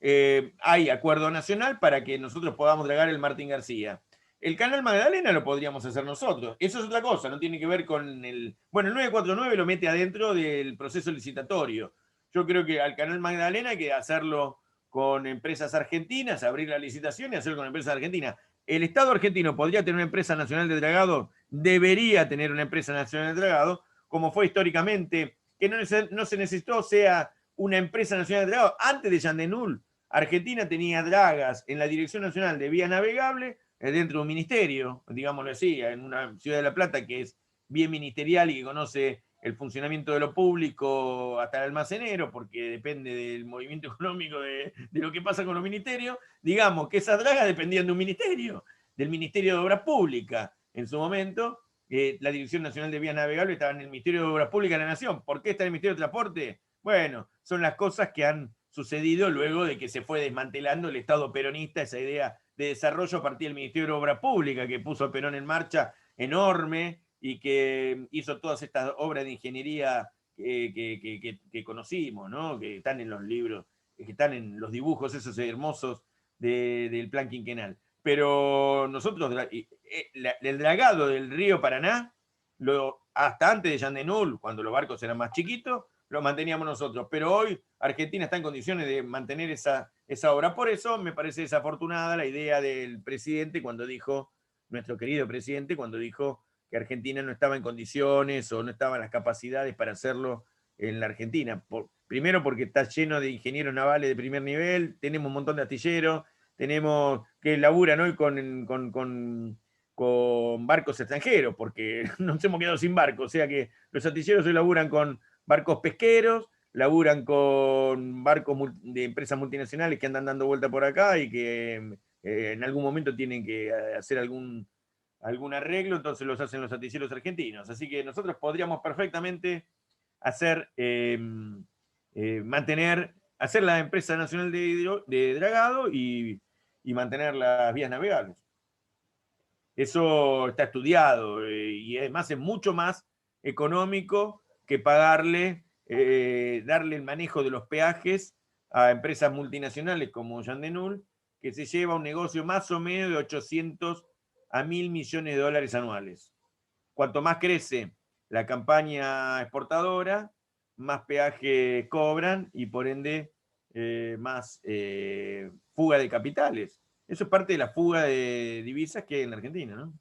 hay acuerdo nacional para que nosotros podamos dragar el Martín García. El canal Magdalena lo podríamos hacer nosotros. Eso es otra cosa, no tiene que ver con el... Bueno, el 949 lo mete adentro del proceso licitatorio. Yo creo que al canal Magdalena hay que hacerlo con empresas argentinas, abrir la licitación y hacerlo con empresas argentinas. El Estado argentino podría tener una empresa nacional de dragado, debería tener una empresa nacional de dragado, como fue históricamente, que no se necesitó sea una empresa nacional de dragado. Antes de Jean de Null, Argentina tenía dragas en la Dirección Nacional de Vía Navegable, dentro de un ministerio, digámoslo así, en una ciudad de La Plata que es bien ministerial y que conoce el funcionamiento de lo público hasta el almacenero, porque depende del movimiento económico de lo que pasa con los ministerios, digamos que esas dragas dependían de un ministerio, del Ministerio de Obras Públicas. En su momento, la Dirección Nacional de Vías Navegables estaba en el Ministerio de Obras Públicas de la Nación. ¿Por qué está en el Ministerio de Transporte? Bueno, son las cosas que han sucedido luego de que se fue desmantelando el Estado peronista, esa idea de desarrollo a partir del Ministerio de Obras Públicas que puso Perón en marcha, enorme, y que hizo todas estas obras de ingeniería que conocimos, ¿no? Que están en los libros, que están en los dibujos esos hermosos del plan quinquenal. Pero nosotros, el dragado del río Paraná, hasta antes de Jean de Null, cuando los barcos eran más chiquitos, lo manteníamos nosotros. Pero hoy Argentina está en condiciones de mantener esa obra. Por eso me parece desafortunada la idea del presidente cuando dijo, nuestro querido presidente, cuando dijo que Argentina no estaba en condiciones o no estaban las capacidades para hacerlo en la Argentina. Primero porque está lleno de ingenieros navales de primer nivel, tenemos un montón de astilleros, tenemos que laburan hoy con barcos extranjeros, porque nos hemos quedado sin barcos, o sea que los astilleros hoy laburan con barcos pesqueros, laburan con barcos de empresas multinacionales que andan dando vuelta por acá y que en algún momento tienen que hacer algún arreglo, entonces los hacen los astilleros argentinos. Así que nosotros podríamos perfectamente hacer, hacer la empresa nacional de dragado y mantener las vías navegables. Eso está estudiado y además es mucho más económico que pagarle, darle el manejo de los peajes a empresas multinacionales como Jean de Null, que se lleva un negocio más o menos de 800 a 1.000 millones de dólares anuales. Cuanto más crece la campaña exportadora, más peaje cobran y por ende más fuga de capitales. Eso es parte de la fuga de divisas que hay en la Argentina, ¿no?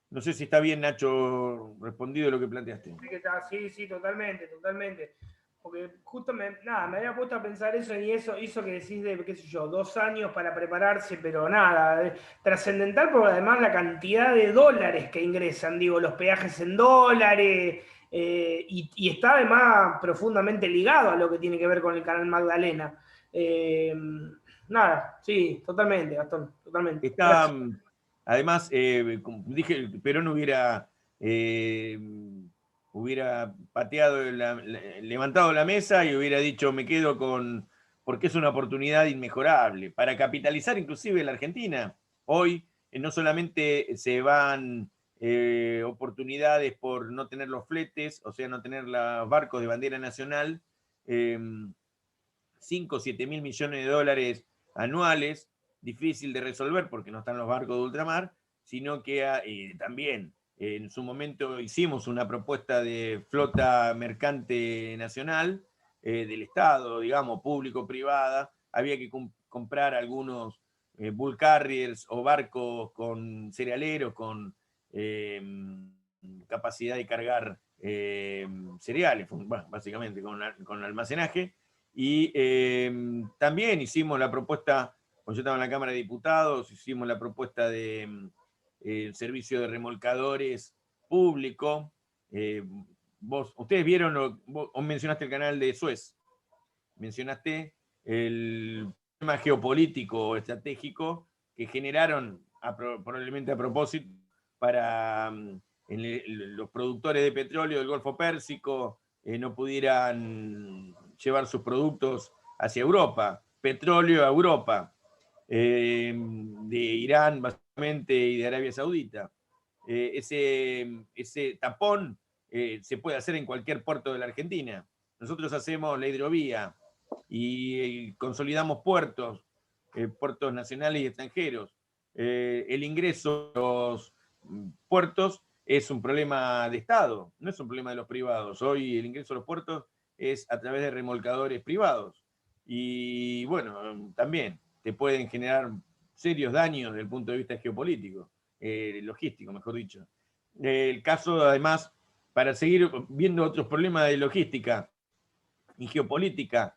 No sé si está bien, Nacho, respondido lo que planteaste. Sí, totalmente. Porque justo me había puesto a pensar eso y eso que decís de, qué sé yo, 2 años para prepararse, pero nada, trascendental porque además la cantidad de dólares que ingresan, digo, los peajes en dólares, y está además profundamente ligado a lo que tiene que ver con el canal Magdalena. Nada, sí, totalmente, Gastón, totalmente. Está, además, como dije, Perón hubiera pateado, levantado la mesa y hubiera dicho, me quedo con, porque es una oportunidad inmejorable, para capitalizar inclusive la Argentina. Hoy no solamente se van oportunidades por no tener los fletes, o sea, no tener los barcos de bandera nacional, 5 o 7 mil millones de dólares anuales, difícil de resolver porque no están los barcos de ultramar, sino que también en su momento hicimos una propuesta de flota mercante nacional del Estado, digamos, público-privada. Había que comprar algunos bull carriers o barcos con cerealeros, con capacidad de cargar cereales, bueno, básicamente con almacenaje. Y también hicimos la propuesta, cuando yo estaba en la Cámara de Diputados, hicimos la propuesta de servicio de remolcadores público. Ustedes vieron, vos mencionaste el canal de Suez, mencionaste el tema geopolítico estratégico que generaron, probablemente a propósito, para los productores de petróleo del Golfo Pérsico no pudieran llevar sus productos hacia Europa, petróleo a Europa, de Irán básicamente y de Arabia Saudita. Ese tapón se puede hacer en cualquier puerto de la Argentina. Nosotros hacemos la hidrovía y consolidamos puertos nacionales y extranjeros. El ingreso a los puertos es un problema de Estado, no es un problema de los privados. Hoy el ingreso a los puertos es a través de remolcadores privados. Y bueno, también te pueden generar serios daños desde el punto de vista geopolítico, logístico, mejor dicho. El caso, además, para seguir viendo otros problemas de logística y geopolítica,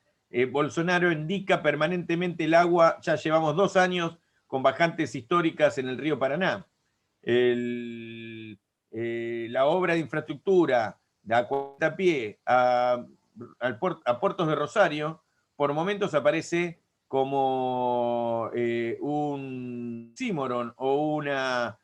Bolsonaro indica permanentemente el agua, ya llevamos 2 años con bajantes históricas en el río Paraná. La obra de infraestructura de Acuatapié a Puertos de Rosario, por momentos aparece como un símoron o una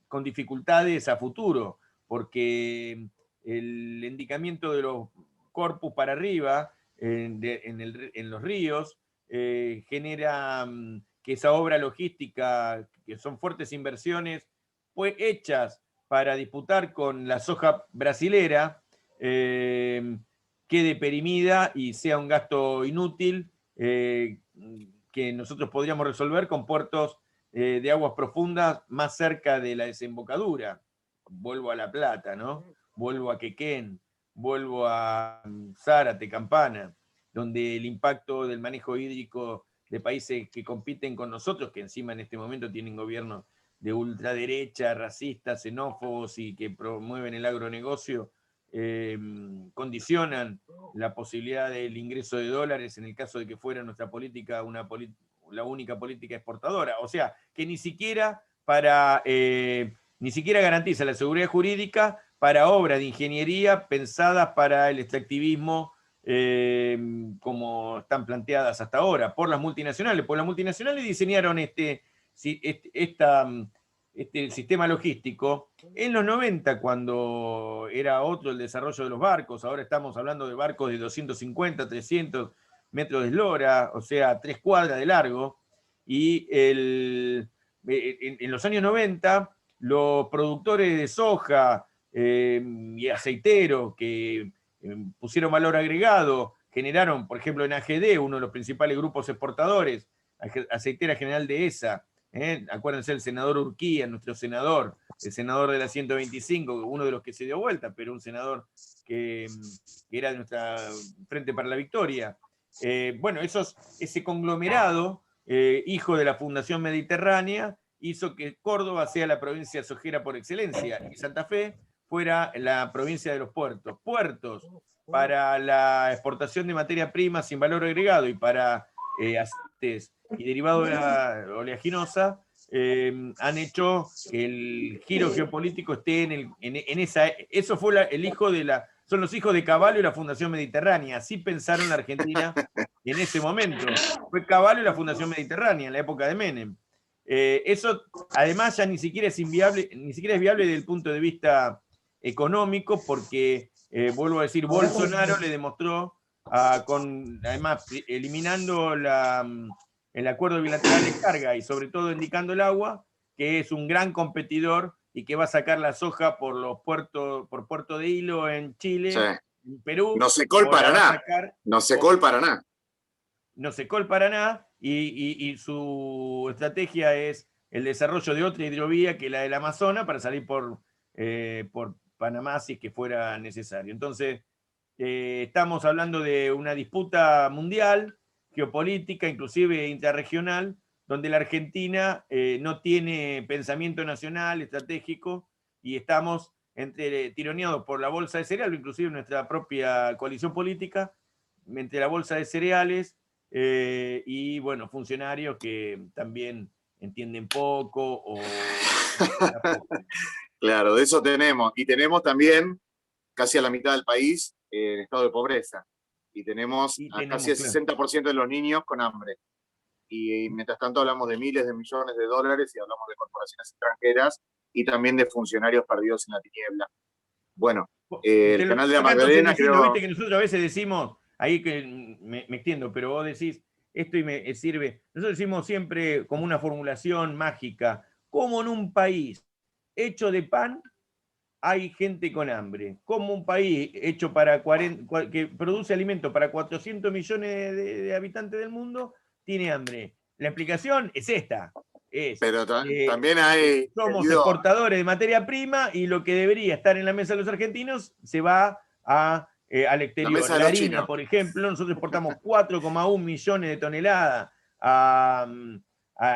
con dificultades a futuro, porque el endicamiento de los corpus para arriba en los ríos genera que esa obra logística, que son fuertes inversiones, pues hechas para disputar con la soja brasilera, quede perimida y sea un gasto inútil que nosotros podríamos resolver con puertos de aguas profundas más cerca de la desembocadura. Vuelvo a La Plata, ¿no? Vuelvo a Quequén, vuelvo a Zárate, Campana, donde el impacto del manejo hídrico de países que compiten con nosotros, que encima en este momento tienen gobiernos de ultraderecha, racistas, xenófobos y que promueven el agronegocio, condicionan la posibilidad del ingreso de dólares en el caso de que fuera nuestra política la única política exportadora. O sea, que ni siquiera garantiza la seguridad jurídica para obras de ingeniería pensadas para el extractivismo como están planteadas hasta ahora por las multinacionales. Porque las multinacionales diseñaron este sistema logístico en los 90, cuando era otro el desarrollo de los barcos. Ahora estamos hablando de barcos de 250, 300 metros de eslora, o sea, 3 cuadras de largo. Y en los años 90, los productores de soja y aceiteros que pusieron valor agregado, generaron, por ejemplo, en AGD, uno de los principales grupos exportadores, Aceitera General de ESA, acuérdense el senador Urquía, nuestro senador, el senador de la 125, uno de los que se dio vuelta, pero un senador que era de nuestra Frente para la Victoria. Bueno, ese conglomerado, hijo de la Fundación Mediterránea, hizo que Córdoba sea la provincia sojera por excelencia y Santa Fe fuera la provincia de los puertos. Puertos para la exportación de materia prima sin valor agregado y para aceites y derivados de la oleaginosa, han hecho que el giro geopolítico esté en esa. Eso fue son los hijos de Cavallo y la Fundación Mediterránea. Así pensaron la Argentina en ese momento. Fue Cavallo y la Fundación Mediterránea en la época de Menem. Eso además ya ni siquiera es viable desde el punto de vista económico, porque vuelvo a decir, Bolsonaro le demostró, además eliminando el acuerdo bilateral de carga y sobre todo indicando el agua, que es un gran competidor y que va a sacar la soja por Puerto de Hilo en Chile, sí, en Perú. No secó el Paraná. No secó el Paraná. No secó el Paraná y su estrategia es el desarrollo de otra hidrovía que la del Amazonas para salir por Panamá si es que fuera necesario. Entonces, estamos hablando de una disputa mundial, geopolítica, inclusive intrarregional, donde la Argentina no tiene pensamiento nacional, estratégico, y estamos tironeados por la bolsa de cereales, inclusive nuestra propia coalición política, entre la bolsa de cereales y, bueno, funcionarios que también entienden poco o... Claro, de eso tenemos. Y tenemos también casi a la mitad del país en estado de pobreza. Y tenemos casi el 60% de los niños con hambre. y mientras tanto hablamos de miles de millones de dólares y hablamos de corporaciones extranjeras y también de funcionarios perdidos en la tiniebla. Bueno, el canal de la Magdalena creo... Viste que nosotros a veces decimos, ahí que me extiendo, pero vos decís, esto y me sirve. Nosotros decimos siempre como una formulación mágica, como en un país hecho de pan hay gente con hambre, como un país hecho para que produce alimento para 400 millones de habitantes del mundo tiene hambre. La explicación es esta. Pero también hay... Somos exportadores de materia prima y lo que debería estar en la mesa de los argentinos se va al exterior. La harina, por ejemplo, nosotros exportamos 4,1 millones de toneladas a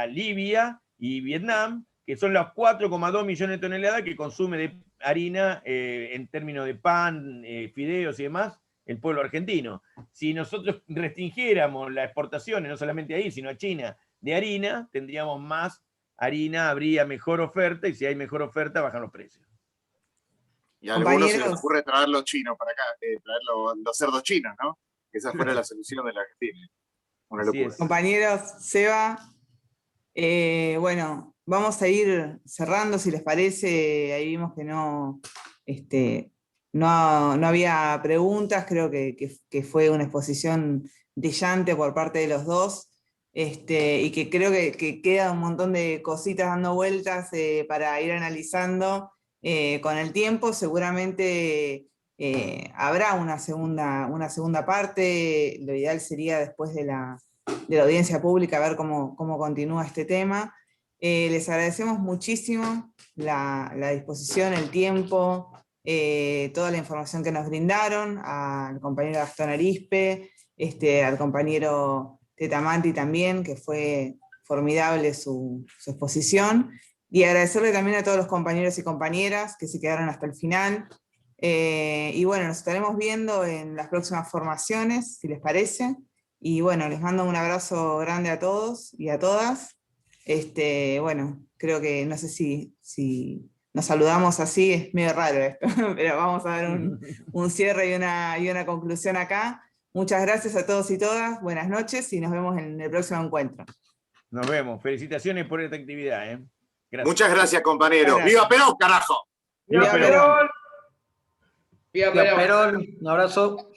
Libia y Vietnam, que son las 4,2 millones de toneladas que consume de harina en términos de pan, fideos y demás, el pueblo argentino. Si nosotros restringiéramos las exportaciones, no solamente ahí, sino a China, de harina, tendríamos más harina, habría mejor oferta, y si hay mejor oferta, bajan los precios. Y a algunos se les ocurre traer los chinos para acá, traer los cerdos chinos, ¿no? Que esa fuera la solución de la Argentina. Una locura. Compañeros, Seba, bueno, vamos a ir cerrando, si les parece. Ahí vimos que no había preguntas, creo que fue una exposición brillante por parte de los dos. Y que creo que queda un montón de cositas dando vueltas para ir analizando con el tiempo. Seguramente habrá una segunda parte. Lo ideal sería después de la audiencia pública ver cómo continúa este tema. Les agradecemos muchísimo la disposición, el tiempo, toda la información que nos brindaron, al compañero Gastón Arispe, al compañero Tetamanti también, que fue formidable su exposición, y agradecerle también a todos los compañeros y compañeras que se quedaron hasta el final, y bueno, nos estaremos viendo en las próximas formaciones, si les parece, y bueno, les mando un abrazo grande a todos y a todas. Bueno, creo que, no sé si nos saludamos así, es medio raro esto, pero vamos a dar un cierre y una conclusión acá. Muchas gracias a todos y todas, buenas noches y nos vemos en el próximo encuentro. Nos vemos, felicitaciones por esta actividad. Gracias. Muchas gracias, compañero. ¡Viva Perón, carajo! ¡Viva Perón! ¡Viva Perón! Un abrazo.